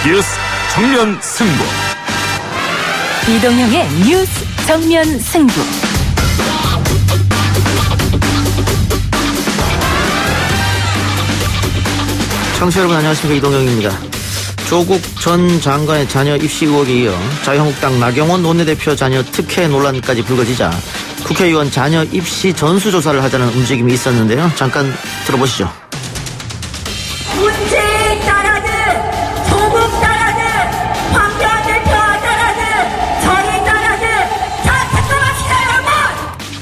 뉴스 정면 승부. 이동형의 뉴스 정면 승부. 청취자 여러분 안녕하십니까, 이동형입니다. 조국 전 장관의 자녀 입시 의혹에 이어 자유한국당 나경원 원내대표 자녀 특혜 논란까지 불거지자 국회의원 자녀 입시 전수조사를 하자는 움직임이 있었는데요. 잠깐 들어보시죠. 문재인 따라는, 조국 따라는, 황교안 대표 따라는, 저희 따라는 다 택감합시다, 여러분!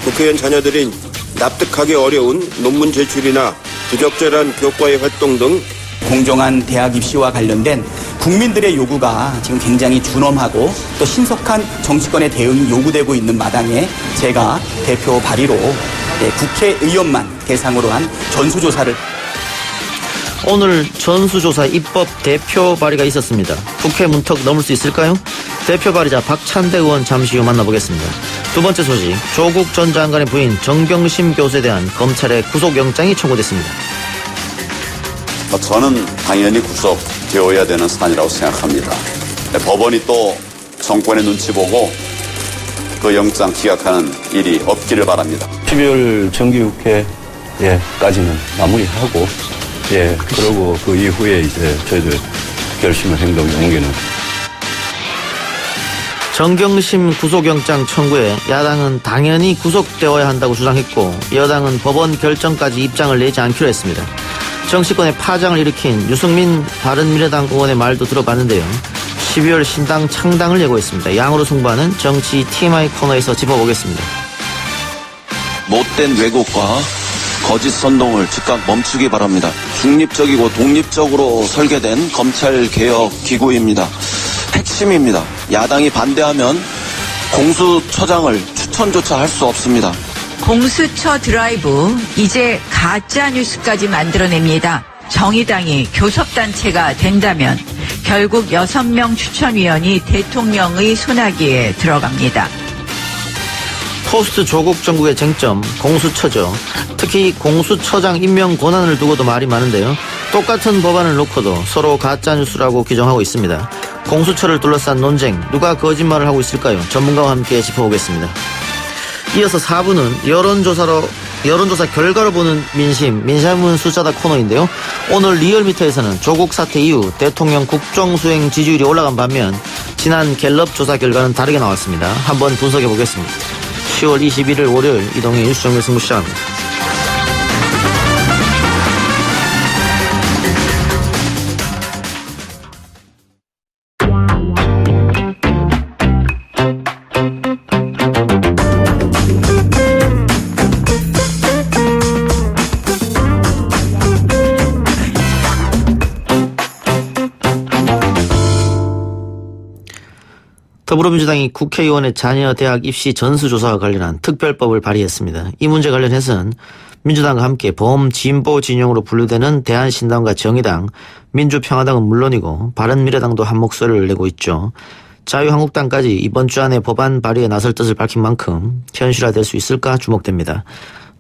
국회의원 자녀들이 납득하기 어려운 논문 제출이나 부적절한 교과의 활동 등 공정한 대학 입시와 관련된 국민들의 요구가 지금 굉장히 준엄하고 또 신속한 정치권의 대응이 요구되고 있는 마당에 제가 대표 발의로 국회의원만 대상으로 한 전수조사를. 오늘 전수조사 입법 대표 발의가 있었습니다. 국회 문턱 넘을 수 있을까요? 대표 발의자 박찬대 의원 잠시 후 만나보겠습니다. 두 번째 소식, 조국 전 장관의 부인 정경심 교수에 대한 검찰의 구속영장이 청구됐습니다. 저는 당연히 구속되어야 되는 사안이라고 생각합니다. 법원이 또 정권의 눈치 보고 그 영장 기각하는 일이 없기를 바랍니다. 12월 정기국회까지는 마무리하고, 그러고 그 이후에 이제 저희들 결심을 행동에 옮기는. 정경심 구속영장 청구에 야당은 당연히 구속되어야 한다고 주장했고, 여당은 법원 결정까지 입장을 내지 않기로 했습니다. 정치권의 파장을 일으킨 유승민 바른미래당 의원의 말도 들어봤는데요. 12월 신당 창당을 예고했습니다. 양으로 승부하는 정치 TMI 코너에서 짚어보겠습니다. 못된 왜곡과 거짓 선동을 즉각 멈추기 바랍니다. 중립적이고 독립적으로 설계된 검찰개혁기구입니다. 핵심입니다. 야당이 반대하면 공수처장을 추천조차 할 수 없습니다. 공수처 드라이브, 이제 가짜뉴스까지 만들어냅니다. 정의당이 교섭단체가 된다면 결국 6명 추천위원이 대통령의 손아귀에 들어갑니다. 포스트 조국 정국의 쟁점, 공수처죠. 특히 공수처장 임명 권한을 두고도 말이 많은데요. 똑같은 법안을 놓고도 서로 가짜뉴스라고 규정하고 있습니다. 공수처를 둘러싼 논쟁, 누가 거짓말을 하고 있을까요? 전문가와 함께 짚어보겠습니다. 이어서 4부는 여론조사 결과로 보는 민심은 숫자다 코너인데요. 오늘 리얼미터에서는 조국 사태 이후 대통령 국정수행 지지율이 올라간 반면 지난 갤럽 조사 결과는 다르게 나왔습니다. 한번 분석해 보겠습니다. 10월 21일 월요일 이동의 뉴스 정면 승부 시작합니다. 더불어민주당이 국회의원의 자녀 대학 입시 전수조사와 관련한 특별법을 발의했습니다. 이 문제 관련해서는 민주당과 함께 범진보 진영으로 분류되는 대한신당과 정의당, 민주평화당은 물론이고 바른미래당도 한 목소리를 내고 있죠. 자유한국당까지 이번 주 안에 법안 발의에 나설 뜻을 밝힌 만큼 현실화될 수 있을까 주목됩니다.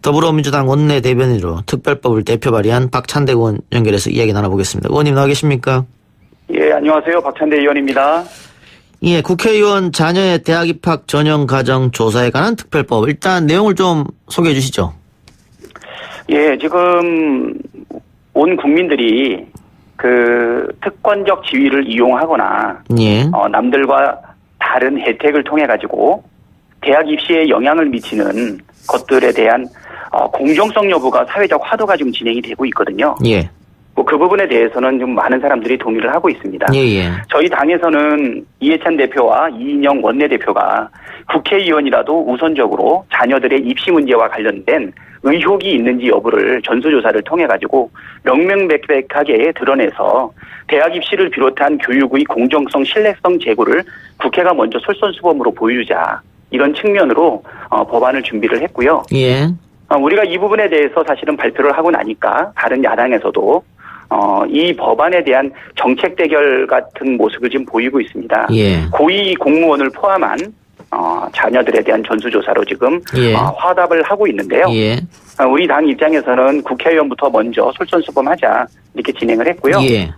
더불어민주당 원내대변인으로 특별법을 대표 발의한 박찬대 의원 연결해서 이야기 나눠보겠습니다. 의원님 나와 계십니까? 예, 안녕하세요. 박찬대 의원입니다. 예, 국회의원 자녀의 대학 입학 전형 과정 조사에 관한 특별법, 일단 내용을 좀 소개해 주시죠. 예, 지금 온 국민들이 그 특권적 지위를 이용하거나 남들과 다른 혜택을 통해 가지고 대학 입시에 영향을 미치는 것들에 대한 공정성 여부가 사회적 화두가 지금 진행이 되고 있거든요. 예. 그 부분에 대해서는 좀 많은 사람들이 동의를 하고 있습니다. 예. 저희 당에서는 이해찬 대표와 이인영 원내대표가 국회의원이라도 우선적으로 자녀들의 입시 문제와 관련된 의혹이 있는지 여부를 전수조사를 통해 가지고 명명백백하게 드러내서 대학 입시를 비롯한 교육의 공정성, 신뢰성 제고를 국회가 먼저 솔선수범으로 보여주자, 이런 측면으로 법안을 준비를 했고요. 예. 우리가 이 부분에 대해서 사실은 발표를 하고 나니까 다른 야당에서도 이 법안에 대한 정책 대결 같은 모습을 지금 보이고 있습니다. 예. 고위 공무원을 포함한 자녀들에 대한 전수조사로 지금 화답을 하고 있는데요. 예. 우리 당 입장에서는 국회의원부터 먼저 솔선수범하자, 이렇게 진행을 했고요. 예.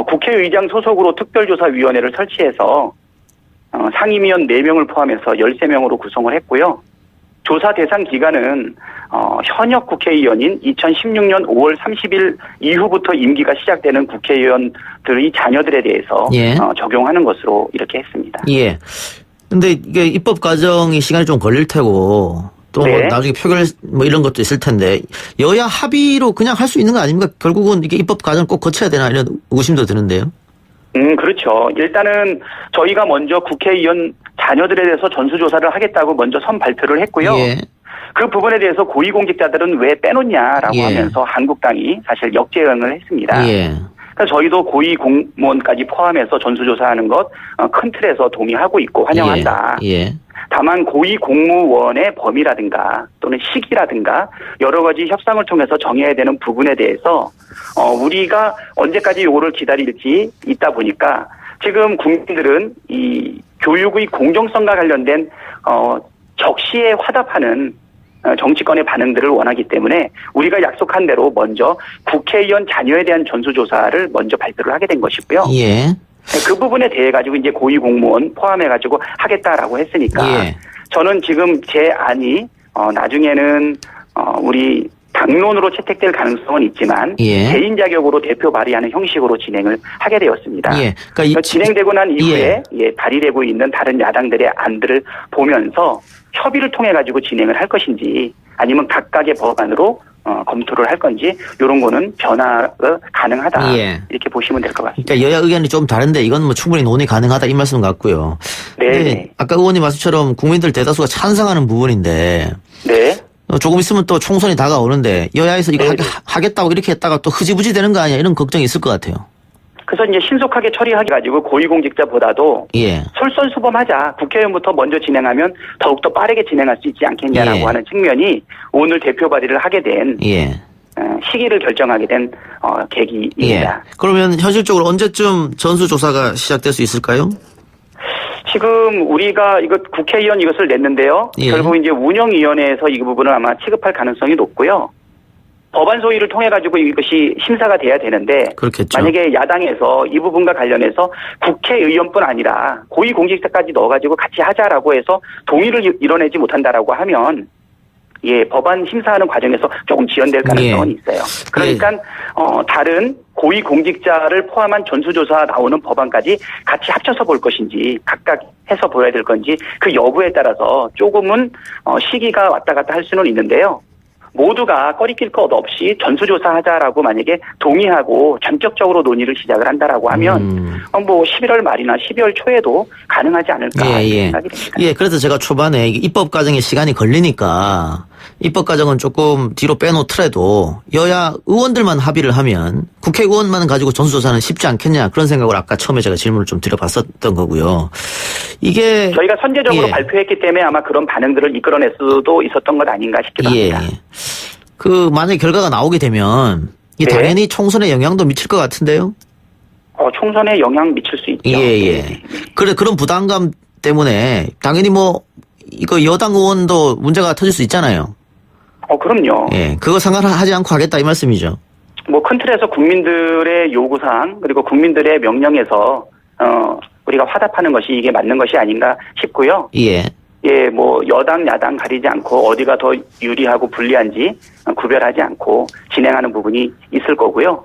국회의장 소속으로 특별조사위원회를 설치해서 상임위원 4명을 포함해서 13명으로 구성을 했고요. 조사 대상 기간은 현역 국회의원인 2016년 5월 30일 이후부터 임기가 시작되는 국회의원들의 자녀들에 대해서 예. 적용하는 것으로 이렇게 했습니다. 예. 근데 이게 입법 과정이 시간이 좀 걸릴 테고 또 네. 뭐 나중에 표결 뭐 이런 것도 있을 텐데 여야 합의로 그냥 할 수 있는 거 아닙니까? 결국은 이게 입법 과정 꼭 거쳐야 되나 이런 의심도 드는데요. 그렇죠. 일단은 저희가 먼저 국회의원 자녀들에 대해서 전수조사를 하겠다고 먼저 선 발표를 했고요. 예. 그 부분에 대해서 고위공직자들은 왜 빼놓냐라고 예. 하면서 한국당이 사실 역제응을 했습니다. 예. 그래서 저희도 고위공무원까지 포함해서 전수조사하는 것 큰 틀에서 동의하고 있고 환영한다. 예. 다만 고위공무원의 범위라든가 또는 시기라든가 여러 가지 협상을 통해서 정해야 되는 부분에 대해서 우리가 언제까지 요거를 기다릴지 있다 보니까 지금 국민들은 이 교육의 공정성과 관련된 적시에 화답하는 정치권의 반응들을 원하기 때문에 우리가 약속한 대로 먼저 국회의원 자녀에 대한 전수조사를 먼저 발표를 하게 된 것이고요. 예. 그 부분에 대해 가지고 이제 고위공무원 포함해 가지고 하겠다라고 했으니까 예. 저는 지금 제 안이 나중에는 우리 당론으로 채택될 가능성은 있지만 예. 개인 자격으로 대표 발의하는 형식으로 진행을 하게 되었습니다. 예. 그러니까 진행되고 난 이후에 발의되고 있는 다른 야당들의 안들을 보면서 협의를 통해 가지고 진행을 할 것인지 아니면 각각의 법안으로 검토를 할 건지 이런 거는 변화가 가능하다. 예. 이렇게 보시면 될 것 같습니다. 그러니까 여야 의견이 좀 다른데 이건 뭐 충분히 논의 가능하다 이 말씀 같고요. 네. 아까 의원님 말씀처럼 국민들 대다수가 찬성하는 부분인데 네. 조금 있으면 또 총선이 다가오는데 여야에서 이거 네. 하겠다고 이렇게 했다가 또 흐지부지 되는 거 아니야 이런 걱정이 있을 것 같아요. 그래서 이제 신속하게 처리하기 가지고 고위공직자보다도 예. 솔선수범하자. 국회의원부터 먼저 진행하면 더욱더 빠르게 진행할 수 있지 않겠냐라고 예. 하는 측면이 오늘 대표 발의를 하게 된 예. 시기를 결정하게 된 계기입니다. 예. 그러면 현실적으로 언제쯤 전수조사가 시작될 수 있을까요? 지금 우리가 국회의원 이것을 냈는데요. 예. 결국 이제 운영위원회에서 이 부분을 아마 취급할 가능성이 높고요. 법안 소위를 통해 가지고 이것이 심사가 돼야 되는데 그렇겠죠. 만약에 야당에서 이 부분과 관련해서 국회의원뿐 아니라 고위공직자까지 넣어가지고 같이 하자라고 해서 동의를 이뤄내지 못한다라고 하면 법안 심사하는 과정에서 조금 지연될 가능성은 있어요. 그러니까 다른 고위공직자를 포함한 전수조사 나오는 법안까지 같이 합쳐서 볼 것인지 각각 해서 보여야 될 건지 그 여부에 따라서 조금은 시기가 왔다 갔다 할 수는 있는데요. 모두가 꺼리낄 것 없이 전수조사하자라고 만약에 동의하고 전격적으로 논의를 시작을 한다라고 하면 뭐 11월 말이나 12월 초에도 가능하지 않을까 생각이 됩니다. 예, 그래서 제가 초반에 입법 과정에 시간이 걸리니까 입법 과정은 조금 뒤로 빼놓더라도 여야 의원들만 합의를 하면 국회의원만 가지고 전수조사는 쉽지 않겠냐 그런 생각으로 아까 처음에 제가 질문을 좀 드려봤었던 거고요. 이게 저희가 선제적으로 발표했기 때문에 아마 그런 반응들을 이끌어낼 수도 있었던 것 아닌가 싶기도 합니다. 그 만약에 결과가 나오게 되면 당연히 총선에 영향도 미칠 것 같은데요. 총선에 영향 미칠 수 있죠. 그래 그런 부담감 때문에 당연히 뭐 이거 여당 의원도 문제가 터질 수 있잖아요. 그럼요. 예, 그거 상관하지 않고 하겠다 이 말씀이죠. 뭐 큰 틀에서 국민들의 요구사항 그리고 국민들의 명령에서 우리가 화답하는 것이 이게 맞는 것이 아닌가 싶고요. 뭐 여당 야당 가리지 않고 어디가 더 유리하고 불리한지 구별하지 않고 진행하는 부분이 있을 거고요.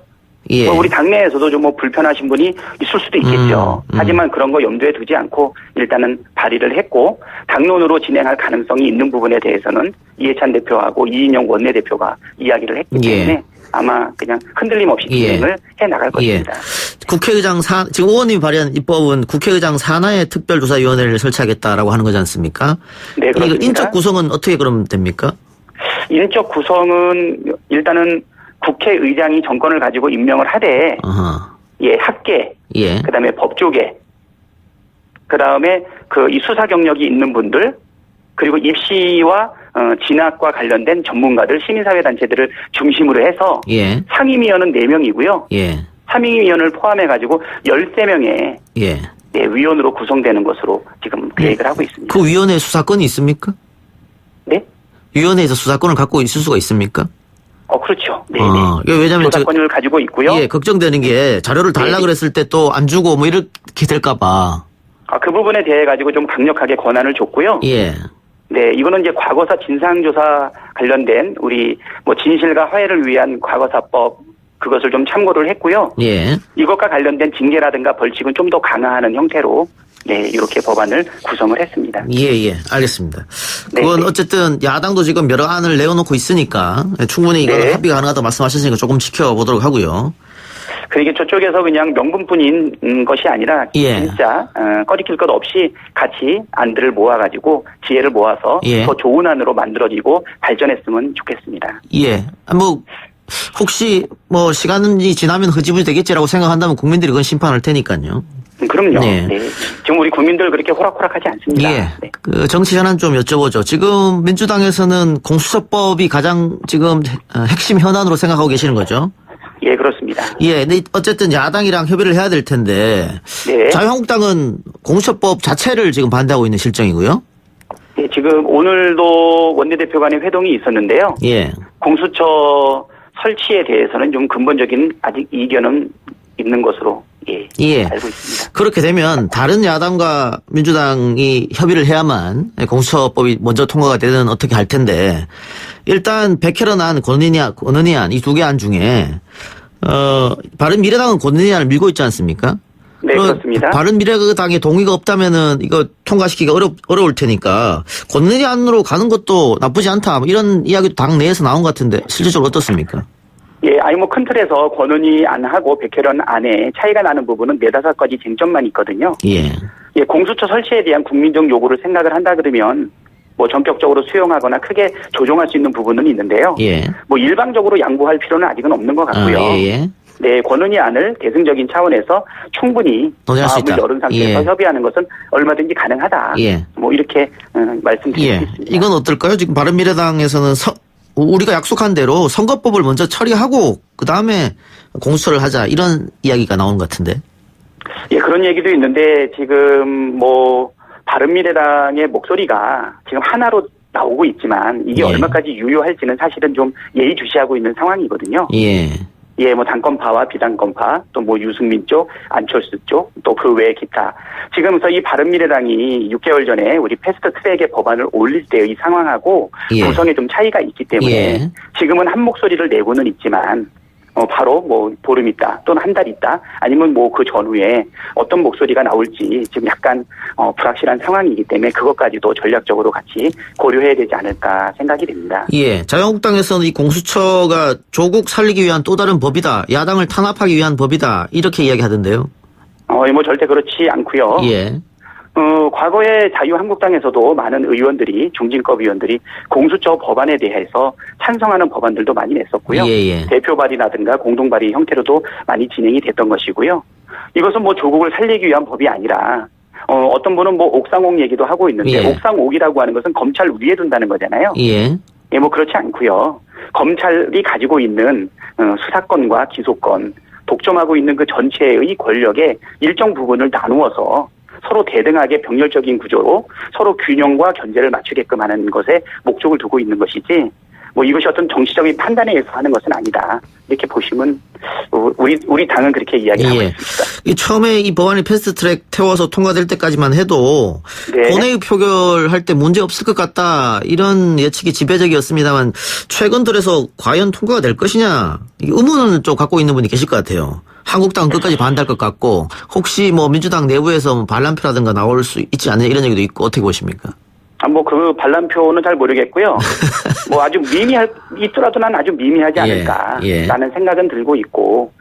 뭐 우리 당내에서도 좀 뭐 불편하신 분이 있을 수도 있겠죠. 하지만 그런 거 염두에 두지 않고 일단은 발의를 했고 당론으로 진행할 가능성이 있는 부분에 대해서는 이해찬 대표하고 이인영 원내대표가 이야기를 했기 때문에 아마 그냥 흔들림 없이 진행을 해 나갈 것입니다. 국회의장 지금 의원님이 발의한 입법은 국회의장 산하의 특별조사위원회를 설치하겠다라고 하는 거지 않습니까? 네, 그렇습니다. 인적 구성은 어떻게 그럼 됩니까? 인적 구성은 일단은 국회의장이 정권을 가지고 임명을 하되 학계, 그다음에 법조계, 그다음에 이 수사 경력이 있는 분들 그리고 입시와 진학과 관련된 전문가들, 시민사회 단체들을 중심으로 해서 상임위원은 4명이고요. 상임위원을 포함해 가지고 13명의 위원으로 구성되는 것으로 지금 계획을 하고 있습니다. 그 위원회 수사권이 있습니까? 네? 위원회에서 수사권을 갖고 있을 수가 있습니까? 그렇죠. 네. 이게 왜냐면 조사권을 가지고 있고요. 예, 걱정되는 게 자료를 달라 그랬을 때 또 안 주고 뭐 이렇게 될까봐. 그 부분에 대해 가지고 좀 강력하게 권한을 줬고요. 예. 네, 이거는 이제 과거사 진상조사 관련된 우리 뭐 진실과 화해를 위한 과거사법 그것을 좀 참고를 했고요. 예. 이것과 관련된 징계라든가 벌칙은 좀 더 강화하는 형태로 네, 이렇게 법안을 구성을 했습니다. 예, 알겠습니다. 그건 네. 어쨌든 야당도 지금 여러 안을 내어놓고 있으니까 충분히 이거 네. 합의가 가능하다고 말씀하셨으니까 조금 지켜보도록 하고요. 그러니까 저쪽에서 그냥 명분뿐인 것이 아니라 예. 진짜 꺼리낄 것 없이 같이 안들을 모아가지고 지혜를 모아서 예. 더 좋은 안으로 만들어지고 발전했으면 좋겠습니다. 예. 뭐 혹시 뭐 시간이 지나면 흐지부지 되겠지라고 생각한다면 국민들이 그건 심판할 테니까요. 그럼요. 네. 네. 지금 우리 국민들 그렇게 호락호락하지 않습니다. 예. 네. 그 정치 현안 좀 여쭤보죠. 지금 민주당에서는 공수처법이 가장 지금 핵심 현안으로 생각하고 계시는 거죠? 예, 그렇습니다. 예. 근데 어쨌든 야당이랑 협의를 해야 될 텐데 네. 자유한국당은 공수처법 자체를 지금 반대하고 있는 실정이고요. 네, 지금 오늘도 원내대표 간의 회동이 있었는데요. 예. 공수처 설치에 대해서는 좀 근본적인 아직 이견은 있는 것으로 알고 있습니다. 그렇게 되면 다른 야당과 민주당이 협의를 해야만 공수처법이 먼저 통과가 되든 어떻게 할 텐데 일단 백혜련 안, 권은희 안 이 두 개 안 중에 바른미래당은 권은희 안을 밀고 있지 않습니까? 네, 그렇습니다. 바른미래당의 동의가 없다면은 이거 통과시키기가 어려울 테니까 권은희 안으로 가는 것도 나쁘지 않다. 뭐 이런 이야기도 당 내에서 나온 것 같은데 실질적으로 어떻습니까? 예, 뭐 큰 틀에서 권은희 안하고 백혜련 안에 차이가 나는 부분은 4-5가지 쟁점만 있거든요. 예. 예, 공수처 설치에 대한 국민적 요구를 생각을 한다 그러면 뭐 전격적으로 수용하거나 크게 조정할 수 있는 부분은 있는데요. 예. 뭐 일방적으로 양보할 필요는 아직은 없는 것 같고요. 예. 네, 권은희 안을 대승적인 차원에서 충분히 논의할 수 있다. 마음을 열은 상태에서 협의하는 것은 얼마든지 가능하다. 예. 뭐 이렇게 말씀드릴 수 있습니다. 이건 어떨까요? 지금 바른미래당에서는 우리가 약속한 대로 선거법을 먼저 처리하고 그다음에 공수처를 하자 이런 이야기가 나오는 것 같은데. 예, 그런 얘기도 있는데 지금 뭐 바른미래당의 목소리가 지금 하나로 나오고 있지만 이게 얼마까지 유효할지는 사실은 좀 예의주시하고 있는 상황이거든요. 예. 예, 뭐 당권파와 비당권파, 또 뭐 유승민 쪽, 안철수 쪽, 또 그 외 기타. 지금서 이 바른미래당이 6개월 전에 우리 패스트 트랙의 법안을 올릴 때의 이 상황하고 구성에 좀 차이가 있기 때문에 지금은 한 목소리를 내고는 있지만 바로 뭐 보름 있다 또는 한 달 있다 아니면 뭐 그 전후에 어떤 목소리가 나올지 지금 약간 불확실한 상황이기 때문에 그것까지도 전략적으로 같이 고려해야 되지 않을까 생각이 됩니다. 예, 자유한국당에서는 이 공수처가 조국 살리기 위한 또 다른 법이다, 야당을 탄압하기 위한 법이다 이렇게 이야기하던데요. 뭐 절대 그렇지 않고요. 예. 과거에 자유한국당에서도 많은 의원들이 중진급 의원들이 공수처 법안에 대해서 찬성하는 법안들도 많이 냈었고요. 대표 발의라든가 공동 발의 형태로도 많이 진행이 됐던 것이고요. 이것은 뭐 조국을 살리기 위한 법이 아니라 어떤 분은 뭐 옥상옥 얘기도 하고 있는데 옥상옥이라고 하는 것은 검찰 위에 둔다는 거잖아요. 예, 뭐 그렇지 않고요. 검찰이 가지고 있는 수사권과 기소권, 독점하고 있는 그 전체의 권력의 일정 부분을 나누어서 서로 대등하게 병렬적인 구조로 서로 균형과 견제를 맞추게끔 하는 것에 목적을 두고 있는 것이지 뭐 이것이 어떤 정치적인 판단에 의해서 하는 것은 아니다. 이렇게 보시면 우리 당은 그렇게 이야기하고 있습니다. 처음에 이 법안이 패스트트랙 태워서 통과될 때까지만 해도 본회의 표결할 때 문제 없을 것 같다 이런 예측이 지배적이었습니다만 최근 들어서 과연 통과가 될 것이냐 의문을 좀 갖고 있는 분이 계실 것 같아요. 한국당은 끝까지 반대할 것 같고 혹시 뭐 민주당 내부에서 반란표라든가 나올 수 있지 않느냐 이런 얘기도 있고 어떻게 보십니까? 뭐 그 반란표는 잘 모르겠고요. 뭐 아주 있더라도 난 아주 미미하지 않을까라는 생각은 들고 있고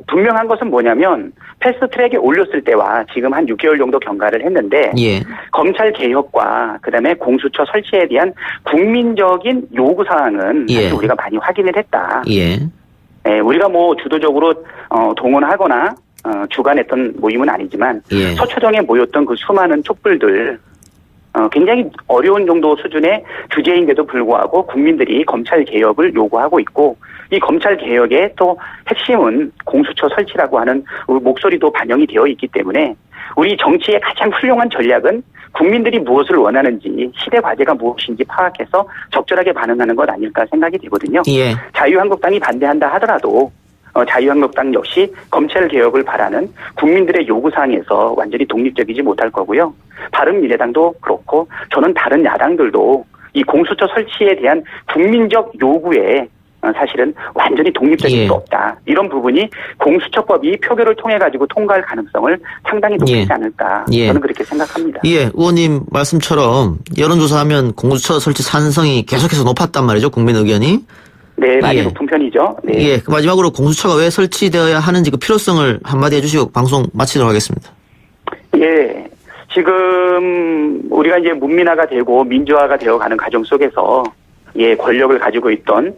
분명한 것은 뭐냐면 패스트트랙에 올렸을 때와 지금 한 6개월 정도 경과를 했는데 검찰 개혁과 그다음에 공수처 설치에 대한 국민적인 요구 사항은 사실 우리가 많이 확인을 했다. 우리가 뭐 주도적으로 동원하거나 주관했던 모임은 아니지만 서초동에 모였던 그 수많은 촛불들 굉장히 어려운 정도 수준의 규제인데도 불구하고 국민들이 검찰 개혁을 요구하고 있고 이 검찰 개혁의 또 핵심은 공수처 설치라고 하는 목소리도 반영이 되어 있기 때문에 우리 정치의 가장 훌륭한 전략은 국민들이 무엇을 원하는지 시대 과제가 무엇인지 파악해서 적절하게 반응하는 것 아닐까 생각이 되거든요. 예. 자유한국당이 반대한다 하더라도 자유한국당 역시 검찰 개혁을 바라는 국민들의 요구사항에서 완전히 독립적이지 못할 거고요. 바른미래당도 그렇고 저는 다른 야당들도 이 공수처 설치에 대한 국민적 요구에 사실은 완전히 독립적일 예. 수 없다. 이런 부분이 공수처법이 표결을 통해 가지고 통과할 가능성을 상당히 높이지 예. 않을까. 예. 저는 그렇게 생각합니다. 예, 의원님 말씀처럼 여론조사하면 공수처 설치 찬성이 계속해서 높았단 말이죠. 국민 의견이. 네, 많이 예. 높은 편이죠. 네. 예, 마지막으로 공수처가 왜 설치되어야 하는지 그 필요성을 한마디 해주시고 방송 마치도록 하겠습니다. 예. 지금 우리가 이제 문민화가 되고 민주화가 되어가는 과정 속에서 권력을 가지고 있던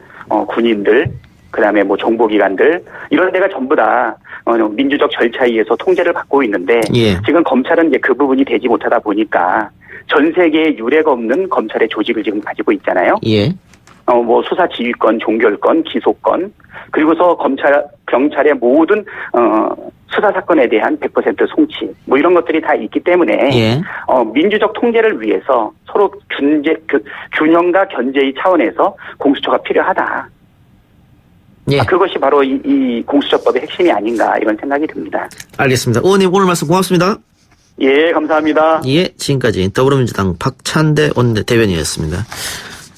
군인들, 그다음에 뭐 정보기관들 이런 데가 전부 다 민주적 절차에 의해서 통제를 받고 있는데 예. 지금 검찰은 이제 그 부분이 되지 못하다 보니까 전 세계에 유례가 없는 검찰의 조직을 지금 가지고 있잖아요. 예. 뭐 수사 지휘권, 종결권, 기소권, 그리고서 경찰의 모든 수사 사건에 대한 100% 송치, 뭐 이런 것들이 다 있기 때문에 예. 민주적 통제를 위해서 서로 균형과 견제의 차원에서 공수처가 필요하다. 예. 그것이 바로 이 공수처법의 핵심이 아닌가 이런 생각이 듭니다. 알겠습니다. 의원님 오늘 말씀 고맙습니다. 예, 감사합니다. 예, 지금까지 더불어민주당 박찬대 원내대변인이었습니다.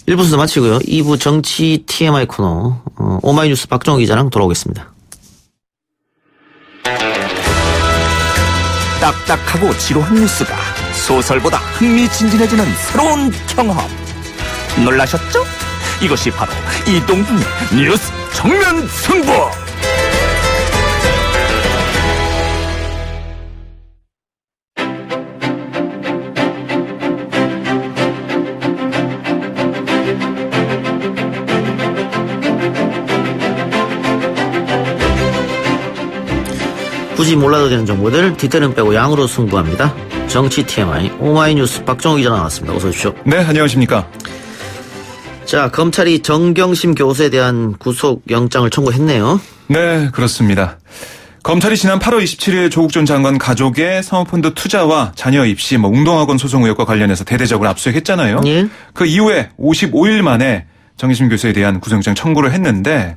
1부 순서 마치고요. 2부 정치 TMI 코너 오마이뉴스 박정호 기자랑 돌아오겠습니다. 딱딱하고 지루한 뉴스가 소설보다 흥미진진해지는 새로운 경험. 놀라셨죠? 이것이 바로 이동준의 뉴스 정면 승부. 굳이 몰라도 되는 정보들 뒤태는 빼고 양으로 승부합니다. 정치 TMI 오마이뉴스 박정호 기자 나왔습니다. 어서 오십시오. 네, 안녕하십니까. 자, 검찰이 정경심 교수에 대한 구속영장을 청구했네요. 네, 그렇습니다. 검찰이 지난 8월 27일 조국 전 장관 가족의 사모펀드 투자와 자녀 입시, 웅동학원 소송 의혹과 관련해서 대대적으로 압수수색했잖아요. 예. 그 이후에 55일 만에 정경심 교수에 대한 구속영장 청구를 했는데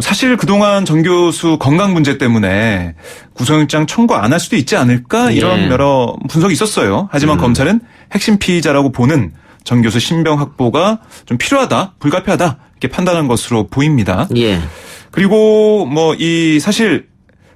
사실 그동안 정 교수 건강 문제 때문에 구속영장 청구 안 할 수도 있지 않을까 이런 예. 여러 분석이 있었어요. 하지만 검찰은 핵심 피의자라고 보는 정 교수 신병 확보가 좀 필요하다, 불가피하다 이렇게 판단한 것으로 보입니다. 예. 그리고 사실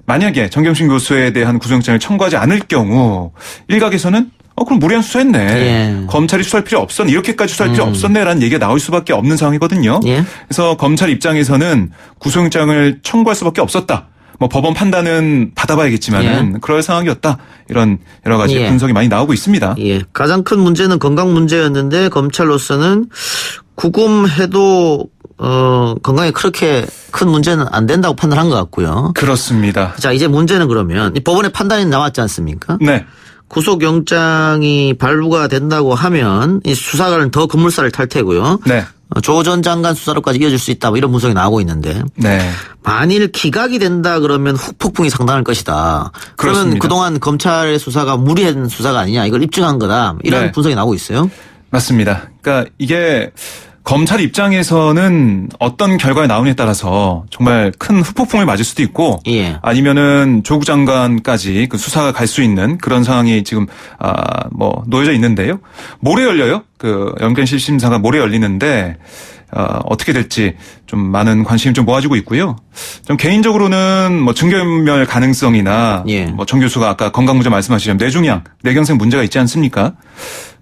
만약에 정경심 교수에 대한 구속영장을 청구하지 않을 경우 일각에서는 그럼 무리한 수사했네. 예. 검찰이 수사할 필요 없었네. 이렇게까지 수사할 필요 없었네라는 얘기가 나올 수밖에 없는 상황이거든요. 예. 그래서 검찰 입장에서는 구속영장을 청구할 수밖에 없었다. 법원 판단은 받아봐야겠지만은 그럴 상황이었다. 이런 여러 가지 예. 분석이 많이 나오고 있습니다. 예. 가장 큰 문제는 건강 문제였는데 검찰로서는 구금해도 건강에 그렇게 큰 문제는 안 된다고 판단한 것 같고요. 그렇습니다. 자, 이제 문제는 그러면 법원의 판단이 나왔지 않습니까? 네. 구속영장이 발부가 된다고 하면 이 수사관은 더 급물살을 탈 테고요. 네. 조 전 장관 수사로까지 이어질 수 있다. 이런 분석이 나오고 있는데. 네. 만일 기각이 된다 그러면 후폭풍이 상당할 것이다. 그러면 그렇습니다. 그동안 검찰의 수사가 무리한 수사가 아니냐. 이걸 입증한 거다. 이런 네. 분석이 나오고 있어요. 맞습니다. 그러니까 이게 검찰 입장에서는 어떤 결과가 나오느냐에 따라서 정말 큰 후폭풍을 맞을 수도 있고 예. 아니면은 조국 장관까지 그 수사가 갈 수 있는 그런 상황이 지금 놓여져 있는데요. 모레 열려요. 그 연관 실심사가 모레 열리는데 어떻게 될지 좀 많은 관심이 좀 모아지고 있고요. 좀 개인적으로는 증거인멸 가능성이나 예. 정 교수가 아까 건강 문제 말씀하시자면 뇌종양, 뇌경색 문제가 있지 않습니까?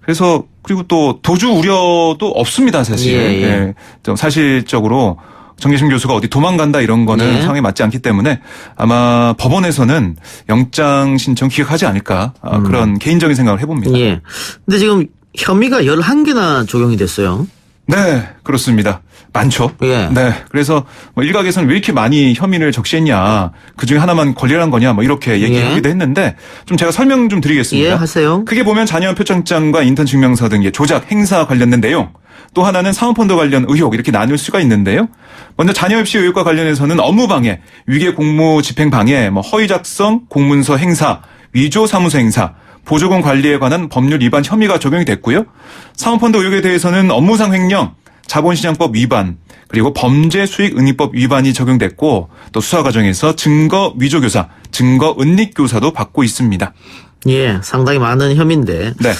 그래서 그리고 또 도주 우려도 없습니다, 사실. 예, 예. 좀 사실적으로 정경심 교수가 어디 도망간다 이런 거는 예. 상황에 맞지 않기 때문에 아마 법원에서는 영장 신청 기각하지 않을까 그런 개인적인 생각을 해봅니다. 예. 근데 지금 혐의가 11개나 적용이 됐어요. 네, 그렇습니다. 많죠. 예. 네. 그래서 일각에서는 왜 이렇게 많이 혐의를 적시했냐. 그중에 하나만 권리란 거냐. 이렇게 얘기하기도 했는데 좀 제가 설명 좀 드리겠습니다. 예, 하세요. 크게 보면 자녀 표창장과 인턴 증명서 등의 조작, 행사 관련된 내용. 또 하나는 사모펀드 관련 의혹 이렇게 나눌 수가 있는데요. 먼저 자녀 입시 의혹과 관련해서는 업무방해, 위계 공무 집행 방해, 허위 작성, 공문서 행사, 위조 사무소 행사, 보조금 관리에 관한 법률 위반 혐의가 적용이 됐고요. 사모펀드 의혹에 대해서는 업무상 횡령, 자본시장법 위반, 그리고 범죄수익은닉법 위반이 적용됐고 또 수사 과정에서 증거 위조교사, 증거 은닉교사도 받고 있습니다. 예, 상당히 많은 혐의인데 네.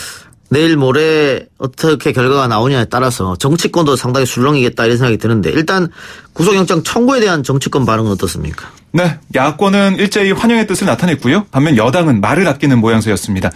내일 모레 어떻게 결과가 나오냐에 따라서 정치권도 상당히 술렁이겠다 이런 생각이 드는데 일단 구속영장 청구에 대한 정치권 반응은 어떻습니까? 네, 야권은 일제히 환영의 뜻을 나타냈고요. 반면 여당은 말을 아끼는 모양새였습니다.